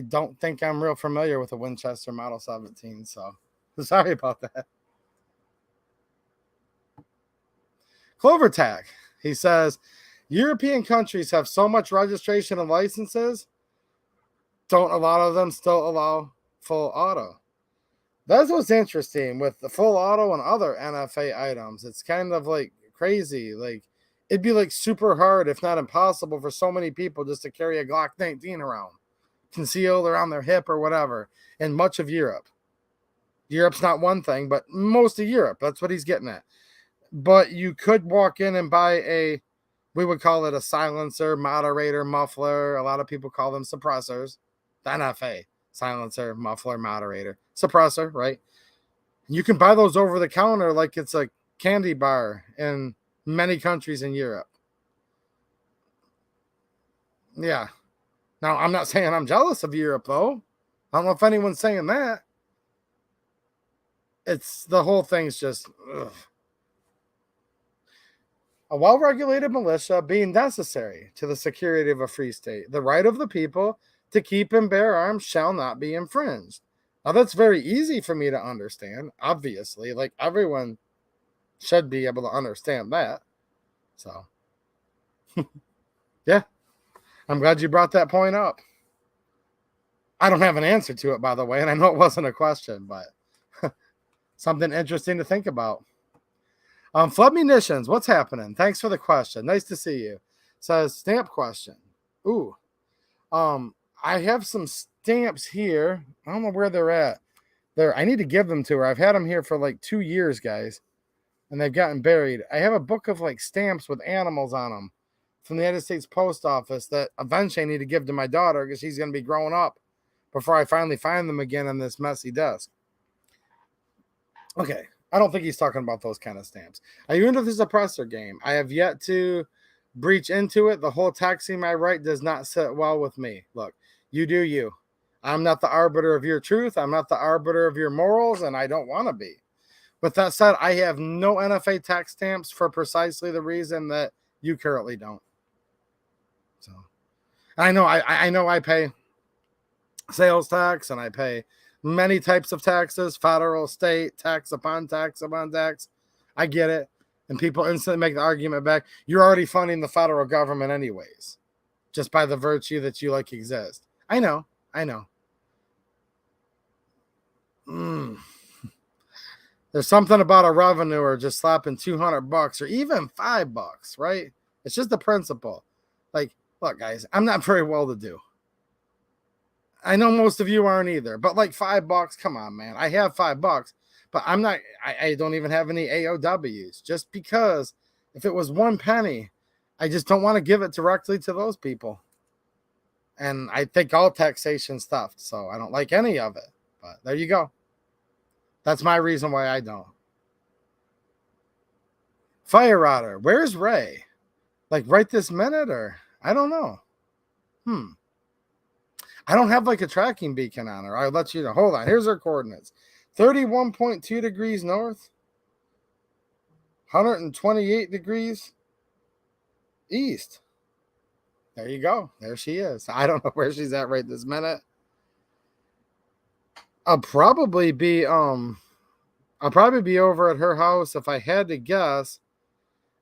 Speaker 1: don't think I'm real familiar with a Winchester Model 17, so sorry about that. Clovertac, he says, European countries have so much registration and licenses. Don't a lot of them still allow full auto? That's what's interesting with the full auto and other NFA items. It's kind of like crazy. Like, it'd be like super hard, if not impossible, for so many people just to carry a Glock 19 around, concealed around their hip or whatever, in much of Europe. Europe's not one thing, but most of Europe. That's what he's getting at. But you could walk in and buy we would call it a silencer, moderator, muffler. A lot of people call them suppressors. The NFA, silencer, muffler, moderator, suppressor, right? You can buy those over the counter like it's a candy bar in many countries in Europe. Yeah. Now, I'm not saying I'm jealous of Europe, though. I don't know if anyone's saying that. It's the whole thing's just, ugh. A well-regulated militia being necessary to the security of a free state. The right of the people to keep and bear arms shall not be infringed. Now, that's very easy for me to understand, obviously. Like, everyone should be able to understand that. So, yeah. I'm glad you brought that point up. I don't have an answer to it, by the way, and I know it wasn't a question, but something interesting to think about. Flood Munitions, what's happening? Thanks for the question. Nice to see you. Says, stamp question. Ooh. I have some stamps here. I don't know where they're at. I need to give them to her. I've had them here for like 2 years, guys, and they've gotten buried. I have a book of like stamps with animals on them from the United States Post Office that eventually I need to give to my daughter because she's going to be growing up before I finally find them again on this messy desk. Okay. I don't think he's talking about those kind of stamps. Are you into the suppressor game? I have yet to breach into it. The whole taxing my right does not sit well with me. Look, you do you. I'm not the arbiter of your truth. I'm not the arbiter of your morals, and I don't want to be. With that said, I have no NFA tax stamps for precisely the reason that you currently don't. So I know I pay sales tax and I pay many types of taxes, federal, state, tax upon tax upon tax. I get it. And people instantly make the argument back. You're already funding the federal government anyways, just by the virtue that you like exist. I know. There's something about a revenue or just slapping $200 or even $5, right? It's just the principle. Like, look, guys, I'm not very well to do. I know most of you aren't either, but like $5, come on, man. I have $5, but I'm not, I don't even have any AOWs just because if it was 1 penny, I just don't want to give it directly to those people. And I think all taxation stuff, so I don't like any of it, but there you go. That's my reason why I don't. Fire Otter, where's Ray? Like right this minute or I don't know. I don't have like a tracking beacon on her. I'll let you know. Hold on. Here's her coordinates. 31.2 degrees north. 128 degrees east. There you go. There she is. I don't know where she's at right this minute. I'll probably be over at her house if I had to guess.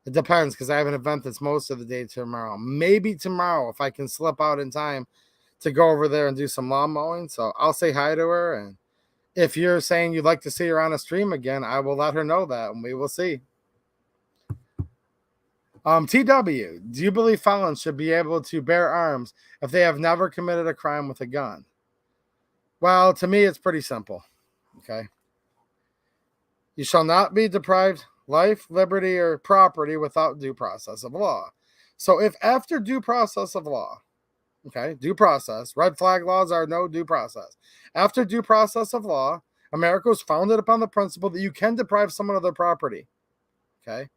Speaker 1: It depends because I have an event that's most of the day tomorrow. Maybe tomorrow if I can slip out in time to go over there and do some lawn mowing. So I'll say hi to her. And if you're saying you'd like to see her on a stream again, I will let her know that and we will see. TW, do you believe felons should be able to bear arms if they have never committed a crime with a gun? Well, to me, it's pretty simple. Okay. You shall not be deprived life, liberty, or property without due process of law. So if after due process of law, okay, due process, red flag laws are no due process. After due process of law, America was founded upon the principle that you can deprive someone of their property, okay,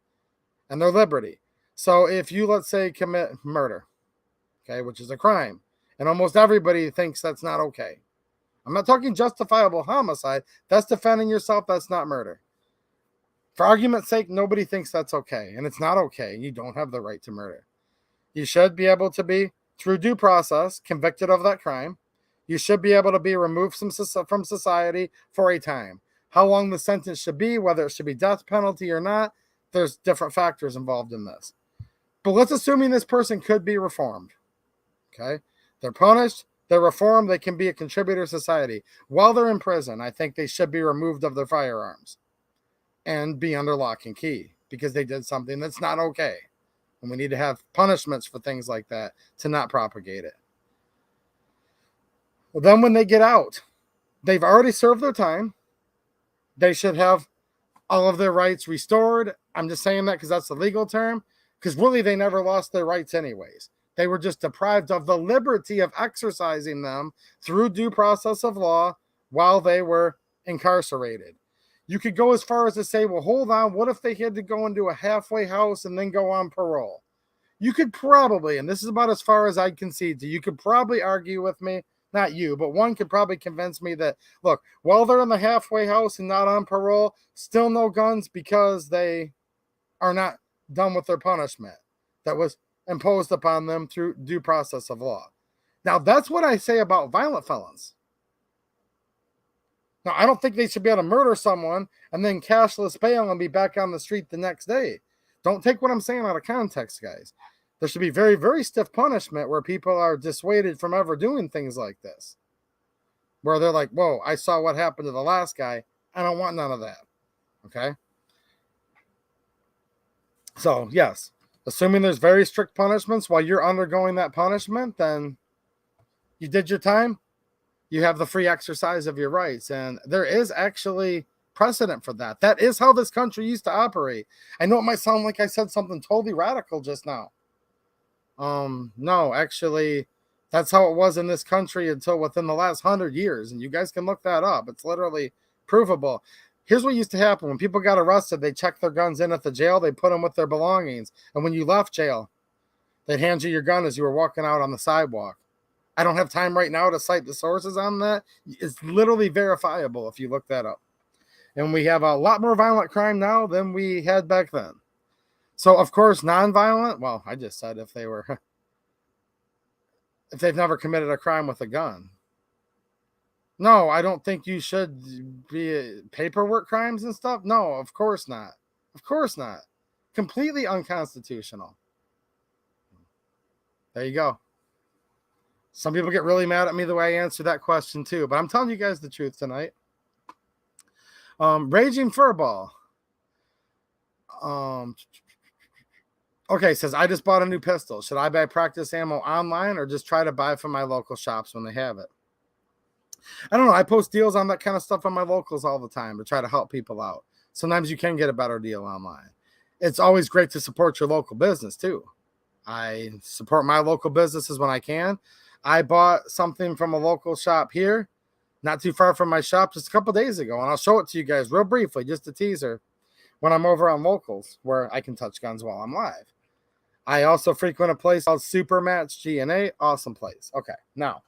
Speaker 1: and their liberty. So if you, let's say, commit murder, okay, which is a crime, and almost everybody thinks that's not okay. I'm not talking justifiable homicide. That's defending yourself. That's not murder. For argument's sake, nobody thinks that's okay, and it's not okay. You don't have the right to murder. You should be able to be, through due process, convicted of that crime. You should be able to be removed from society for a time. How long the sentence should be, whether it should be death penalty or not, there's different factors involved in this. But let's assume this person could be reformed. Okay? They're punished, they're reformed, they can be a contributor to society. While they're in prison, I think they should be removed of their firearms and be under lock and key because they did something that's not okay. And we need to have punishments for things like that to not propagate it. Well, then when they get out, they've already served their time. They should have all of their rights restored. I'm just saying that because that's the legal term, because really they never lost their rights anyways. They were just deprived of the liberty of exercising them through due process of law while they were incarcerated. You could go as far as to say, well, hold on, what if they had to go into a halfway house and then go on parole? You could probably, and this is about as far as I'd concede to, you could probably argue with me, not you, but one could probably convince me that, look, while they're in the halfway house and not on parole, still no guns because they are not done with their punishment that was imposed upon them through due process of law. Now, that's what I say about violent felons. Now, I don't think they should be able to murder someone and then cashless bail and be back on the street the next day. Don't take what I'm saying out of context, guys. There should be very, very stiff punishment where people are dissuaded from ever doing things like this. Where they're like, whoa, I saw what happened to the last guy. I don't want none of that. Okay? So, yes, Assuming there's very strict punishments while you're undergoing that punishment, then you did your time. You have the free exercise of your rights. And there is actually precedent for that. That is how this country used to operate. I know it might sound like I said something totally radical just now. No, actually, that's how it was in this country until within the last 100 years. And you guys can look that up. It's literally provable. Here's what used to happen. When people got arrested, they checked their guns in at the jail. They put them with their belongings. And when you left jail, they'd hand you your gun as you were walking out on the sidewalk. I don't have time right now to cite the sources on that. It's literally verifiable if you look that up. And we have a lot more violent crime now than we had back then. So, of course, nonviolent, well, I just said if they've never committed a crime with a gun. No, I don't think you should be paperwork crimes and stuff. No, of course not. Of course not. Completely unconstitutional. There you go. Some people get really mad at me the way I answer that question too, but I'm telling you guys the truth tonight. Raging Furball. Okay, says, I just bought a new pistol. Should I buy practice ammo online or just try to buy from my local shops when they have it? I don't know. I post deals on that kind of stuff on my locals all the time to try to help people out. Sometimes you can get a better deal online. It's always great to support your local business too. I support my local businesses when I can. I bought something from a local shop here, not too far from my shop, just a couple days ago, and I'll show it to you guys real briefly, just a teaser, when I'm over on locals where I can touch guns while I'm live. I also frequent a place called Super Match G&A. Awesome place. Okay, now,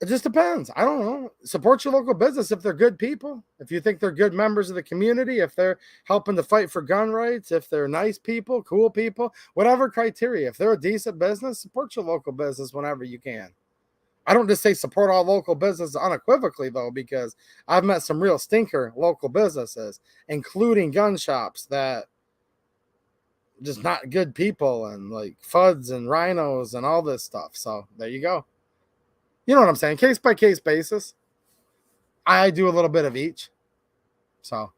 Speaker 1: it just depends. I don't know. Support your local business if they're good people. If you think they're good members of the community, if they're helping to fight for gun rights, if they're nice people, cool people, whatever criteria. If they're a decent business, support your local business whenever you can. I don't just say support all local businesses unequivocally, though, because I've met some real stinker local businesses, including gun shops that just not good people and like FUDs and rhinos and all this stuff. So there you go. You know what I'm saying? Case by case basis. I do a little bit of each. So,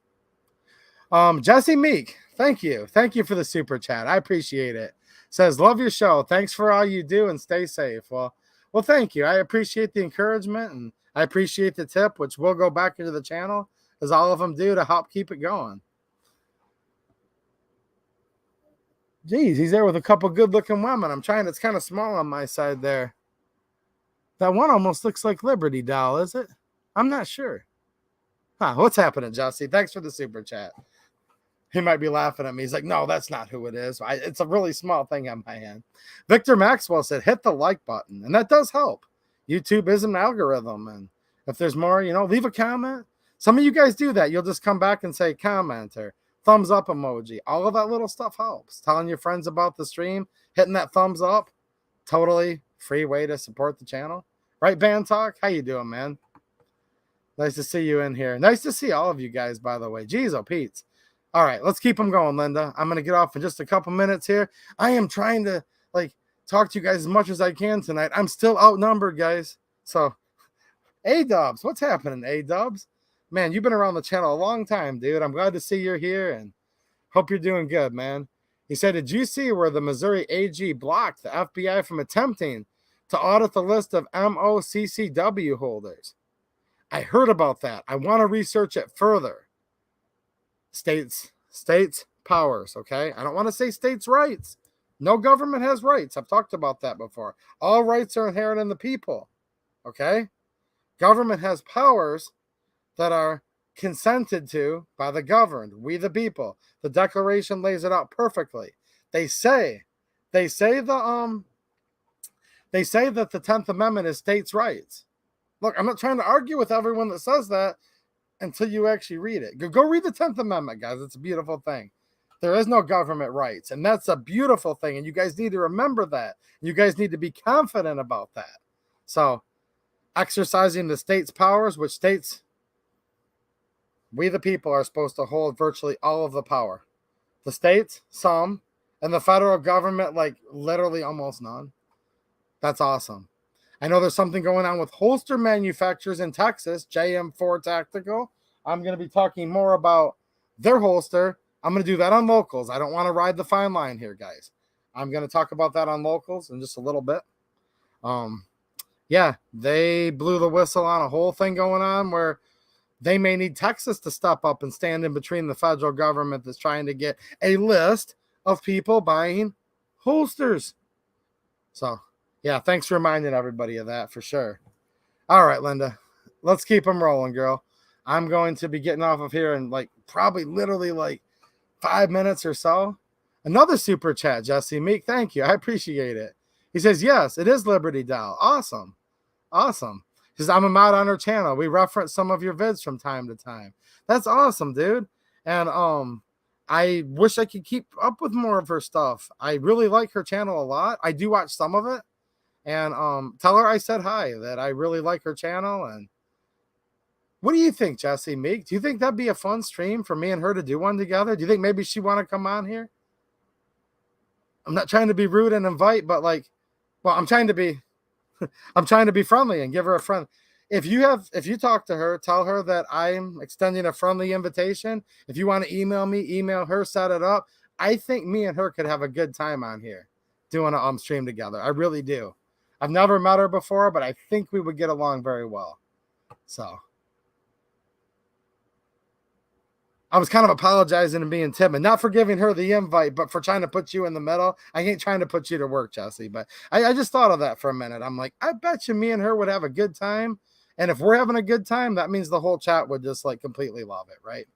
Speaker 1: Jesse Meek, thank you. Thank you for the super chat. I appreciate it. Says, love your show. Thanks for all you do and stay safe. Well, thank you. I appreciate the encouragement and I appreciate the tip, which will go back into the channel, as all of them do, to help keep it going. Geez, he's there with a couple good-looking women. I'm trying. It's kind of small on my side there. That one almost looks like Liberty Doll, is it? I'm not sure. Huh, what's happening, Jesse? Thanks for the super chat. He might be laughing at me. He's like, no, that's not who it is. It's a really small thing on my hand. Victor Maxwell said, hit the like button. And that does help. YouTube is an algorithm. And if there's more, leave a comment. Some of you guys do that. You'll just come back and say comment or thumbs up emoji. All of that little stuff helps. Telling your friends about the stream, hitting that thumbs up. Totally free way to support the channel. Right, Band Talk? How you doing, man? Nice to see you in here. Nice to see all of you guys, by the way. Jeez, oh, Pete. All right, let's keep them going, Linda. I'm going to get off in just a couple minutes here. I am trying to, talk to you guys as much as I can tonight. I'm still outnumbered, guys. So, A-Dubs, what's happening, A-Dubs? Man, you've been around the channel a long time, dude. I'm glad to see you're here, and hope you're doing good, man. He said, did you see where the Missouri AG blocked the FBI from attempting to audit the list of MOCCW holders? I heard about that. I want to research it further. States powers, okay? I don't want to say states' rights. No government has rights. I've talked about that before. All rights are inherent in the people, okay? Government has powers that are consented to by the governed, we the people. The Declaration lays it out perfectly. They say that the 10th Amendment is states' rights. Look, I'm not trying to argue with everyone that says that until you actually read it. Go read the 10th Amendment, guys. It's a beautiful thing. There is no government rights, and that's a beautiful thing, and you guys need to remember that. You guys need to be confident about that. So, exercising the state's powers, which states, we the people are supposed to hold virtually all of the power. The states, some, and the federal government, literally almost none. That's awesome. I know there's something going on with holster manufacturers in Texas, JM4 Tactical. I'm going to be talking more about their holster I'm going to do that on locals. I don't want to ride the fine line here, guys. I'm going to talk about that on locals in just a little bit. Yeah, they blew the whistle on a whole thing going on where they may need Texas to step up and stand in between the federal government that's trying to get a list of people buying holsters. So, yeah, thanks for reminding everybody of that for sure. All right, Linda, let's keep them rolling, girl. I'm going to be getting off of here in like probably literally like 5 minutes or so. Another super chat, Jesse Meek. Thank you. I appreciate it. He says, yes, it is Liberty Doll. Awesome. Awesome. He says, I'm a mod on her channel. We reference some of your vids from time to time. That's awesome, dude. And I wish I could keep up with more of her stuff. I really like her channel a lot. I do watch some of it. And tell her I said hi, that I really like her channel. And what do you think, Jesse Meek? Do you think that'd be a fun stream for me and her to do one together? Do you think maybe she'd want to come on here? I'm not trying to be rude and invite, but like, well, I'm trying to be friendly and give her a friend. If you talk to her, tell her that I'm extending a friendly invitation. If you want to email me, email her, set it up. I think me and her could have a good time on here doing a stream together. I really do. I've never met her before, but I think we would get along very well. So I was kind of apologizing and being timid, not for giving her the invite, but for trying to put you in the middle. I ain't trying to put you to work, Jesse, but I just thought of that for a minute. I'm like, I bet you me and her would have a good time. And if we're having a good time, that means the whole chat would just like completely love it, right?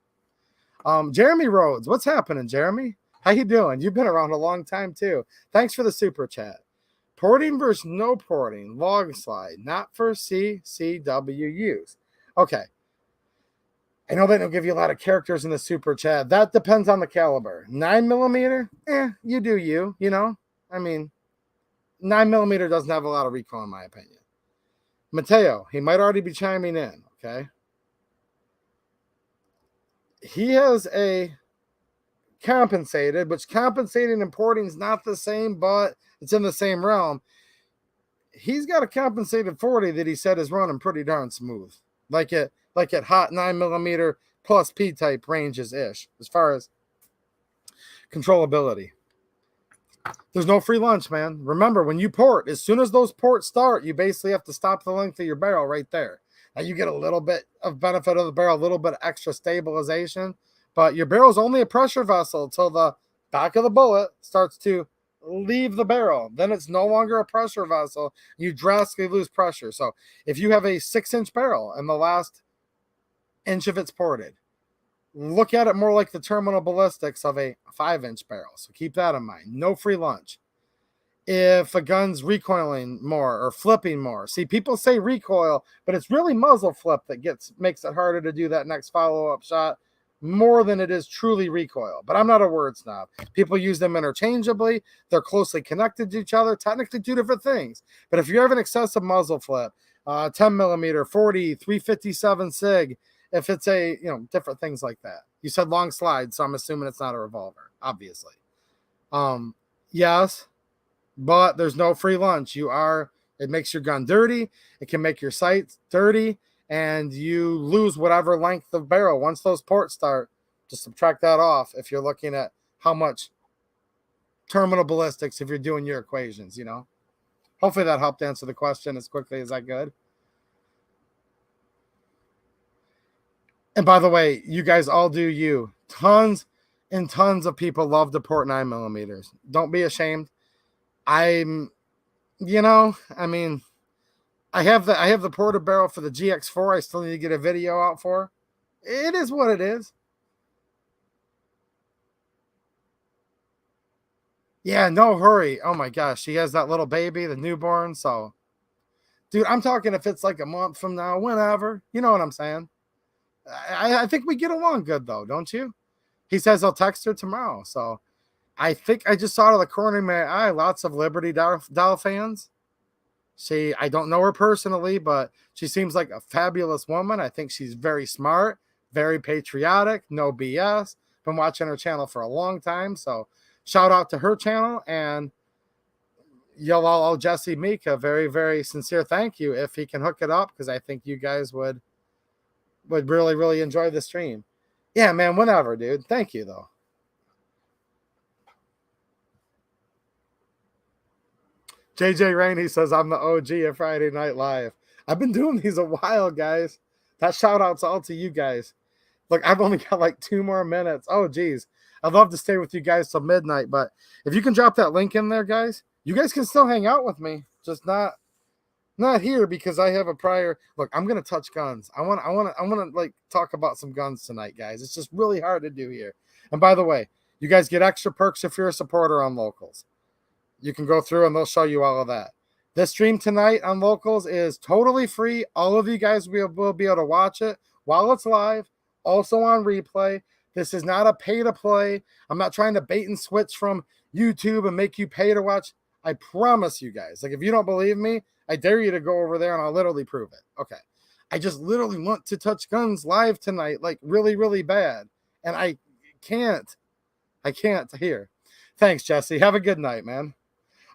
Speaker 1: Jeremy Rhodes, what's happening, Jeremy? How you doing? You've been around a long time too. Thanks for the super chat. Porting versus no porting, log slide, not for CCWUs. Okay. I know they don't give you a lot of characters in the super chat. That depends on the caliber. 9mm, you do you, you know? I mean, 9mm doesn't have a lot of recoil in my opinion. Mateo, he might already be chiming in, okay? He has a compensated, which compensating and porting is not the same, but it's in the same realm. He's got a compensated 40 that he said is running pretty darn smooth. Like at hot 9mm plus P-type ranges ish as far as controllability. There's no free lunch, man. Remember, when you port, as soon as those ports start, you basically have to stop the length of your barrel right there. Now you get a little bit of benefit of the barrel, a little bit of extra stabilization, but your barrel's only a pressure vessel until the back of the bullet starts to leave the barrel. Then it's no longer a pressure vessel. You drastically lose pressure. So if you have a 6-inch barrel and the last inch of it's ported, look at it more like the terminal ballistics of a 5-inch barrel. So keep that in mind. No free lunch. If a gun's recoiling more or flipping more, see, people say recoil, but it's really muzzle flip that makes it harder to do that next follow-up shot more than it is truly recoil. But I'm not a word snob. People use them interchangeably. They're closely connected to each other, technically two different things. But if you have an excessive muzzle flip, 10mm, 40, 357 SIG, if it's different things like that. You said long slide, so I'm assuming it's not a revolver, obviously. Yes, but there's no free lunch. It makes your gun dirty. It can make your sights dirty, and you lose whatever length of barrel. Once those ports start, just subtract that off if you're looking at how much terminal ballistics, if you're doing your equations, Hopefully that helped answer the question as quickly as I could. And by the way, you guys all do you. Tons and tons of people love to port 9mm. Don't be ashamed. I have the ported barrel for the GX4. I still need to get a video out for. It is what it is. Yeah, no hurry. Oh my gosh, she has that little baby, the newborn. So, dude, I'm talking if it's like a month from now, whenever. You know what I'm saying? I think we get along good, though, don't you? He says I'll text her tomorrow. So I think I just saw out of the corner of my eye lots of Liberty Doll fans. I don't know her personally, but she seems like a fabulous woman. I think she's very smart, very patriotic, no BS. Been watching her channel for a long time. So shout out to her channel, and y'all owe Jesse Meek a very, very sincere thank you if he can hook it up, because I think you guys would really, really enjoy the stream. Yeah, man, whenever, dude. Thank you, though. JJ Rainey says, I'm the OG of Friday Night Live. I've been doing these a while, guys. That shout out's all to you guys. Look, I've only got like 2 more minutes. Oh, geez. I'd love to stay with you guys till midnight, but if you can drop that link in there, guys, you guys can still hang out with me. Just not here because I have a prior. Look, I'm gonna touch guns. I want to like talk about some guns tonight, guys. It's just really hard to do here. And by the way, you guys get extra perks if you're a supporter on Locals. You can go through and they'll show you all of that. This stream tonight on Locals is totally free. All of you guys will be able to watch it while it's live, also on replay. This is not a pay to play. I'm not trying to bait and switch from YouTube and make you pay to watch. I promise you guys. Like, if you don't believe me, I dare you to go over there and I'll literally prove it. Okay. I just literally want to touch guns live tonight, like really, really bad. And I can't here. Thanks, Jesse. Have a good night, man.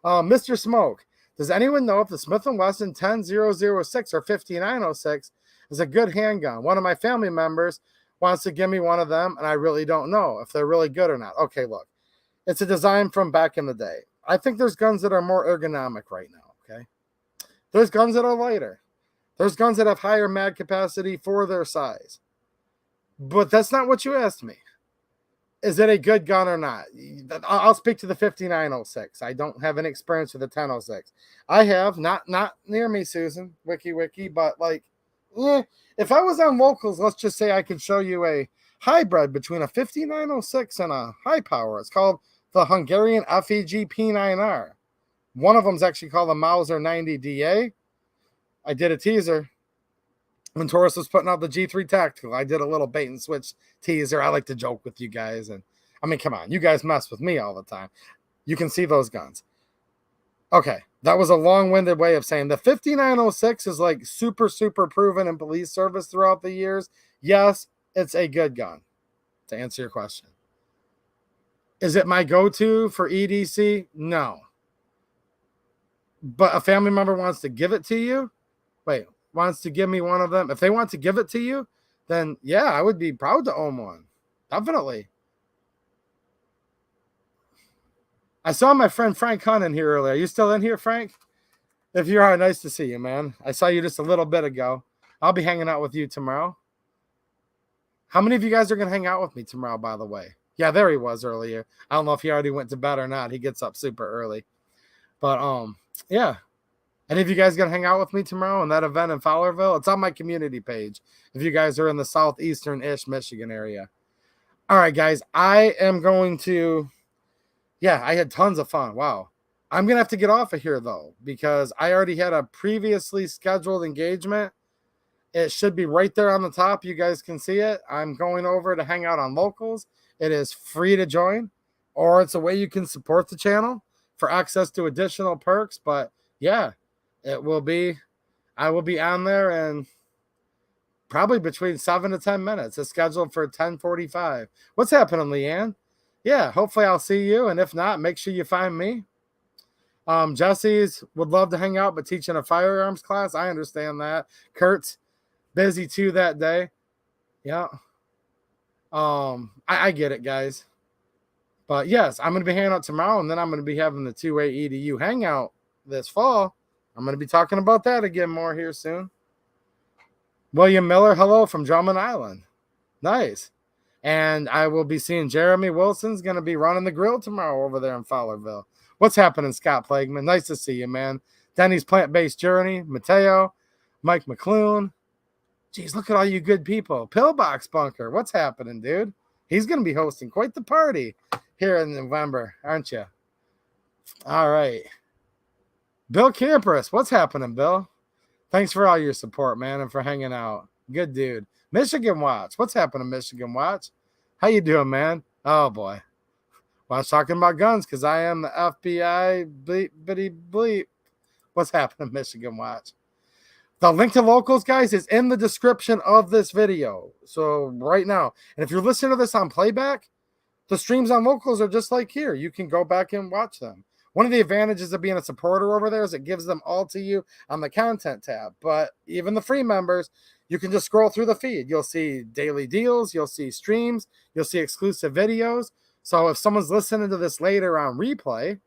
Speaker 1: Mr. Smoke, does anyone know if the Smith & Wesson 10006 or 5906 is a good handgun? One of my family members wants to give me one of them, and I really don't know if they're really good or not. Okay, look. It's a design from back in the day. I think there's guns that are more ergonomic right now, okay? There's guns that are lighter. There's guns that have higher mag capacity for their size. But that's not what you asked me. Is it a good gun or not? I'll speak to the 5906. I don't have any experience with the 1006. I have, not near me, Susan, wiki, but like, if I was on Locals, let's just say I could show you a hybrid between a 5906 and a high power. It's called the Hungarian FEG P9R. One of them is actually called the Mauser 90DA. I did a teaser when Taurus was putting out the G3 Tactical. I did a little bait and switch teaser. I like to joke with you guys. And I mean, come on, you guys mess with me all the time. You can see those guns. Okay, that was a long-winded way of saying the 5906 is like super, super proven in police service throughout the years. Yes, it's a good gun, to answer your question. Is it my go-to for EDC? No. But a family member wants to give it to you? Wants to give me one of them. If they want to give it to you, then yeah, I would be proud to own one. Definitely. I saw my friend Frank Hunt in here earlier. Are you still in here, Frank? If you are, nice to see you, man. I saw you just a little bit ago. I'll be hanging out with you tomorrow. How many of you guys are going to hang out with me tomorrow, by the way? Yeah, there he was earlier. I don't know if he already went to bed or not. He gets up super early. But, yeah. Any of you guys going to hang out with me tomorrow in that event in Fowlerville? It's on my community page if you guys are in the southeastern-ish Michigan area. All right, guys. I am going to... Yeah, I had tons of fun. Wow. I'm going to have to get off of here, though, because I already had a previously scheduled engagement. It should be right there on the top. You guys can see it. I'm going over to hang out on Locals. It is free to join, or it's a way you can support the channel for access to additional perks. But, yeah, it will be. I will be on there in probably between 7 to 10 minutes. It's scheduled for 10:45. What's happening, Leanne? Yeah, hopefully I'll see you. And if not, make sure you find me. Jesse's would love to hang out, but teaching a firearms class. I understand that. Kurt's busy too that day. Yeah. I get it, guys. But yes, I'm going to be hanging out tomorrow, and then I'm going to be having the 2A EDU hangout this fall. I'm going to be talking about that again more here soon. William Miller, hello from Drummond Island. Nice. And I will be seeing Jeremy Wilson's going to be running the grill tomorrow over there in Fowlerville. What's happening, Scott Plagueman? Nice to see you, man. Denny's Plant-Based Journey, Mateo, Mike McClune. Jeez, look at all you good people. Pillbox Bunker, what's happening, dude? He's going to be hosting quite the party here in November, aren't you? All right. Bill Campers, what's happening, Bill? Thanks for all your support, man, and for hanging out. Good dude. Michigan Watch. What's happening, Michigan Watch? How you doing, man? Oh, boy. Well, I was talking about guns because I am the FBI bleep, bitty bleep. What's happening, Michigan Watch? The link to Locals, guys, is in the description of this video. So right now, and if you're listening to this on playback, the streams on Locals are just like here. You can go back and watch them. One of the advantages of being a supporter over there is it gives them all to you on the content tab. But even the free members, you can just scroll through the feed. You'll see daily deals. You'll see streams. You'll see exclusive videos. So if someone's listening to this later on replay,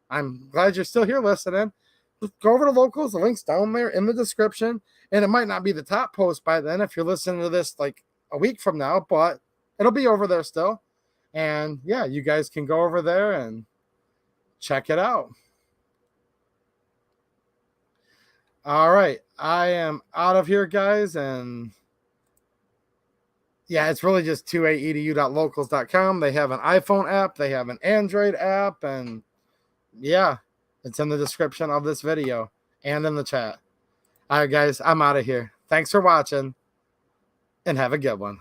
Speaker 1: I'm glad you're still here listening. just go over to locals. The link's down there in the description. And it might not be the top post by then if you're listening to this like a week from now, but it'll be over there still. And yeah, you guys can go over there and check it out. All right. I am out of here, guys. And yeah, it's really just 28edu.locals.com. They have an iPhone app. They have an Android app. And yeah, it's in the description of this video and in the chat. All right, guys, I'm out of here. Thanks for watching and have a good one.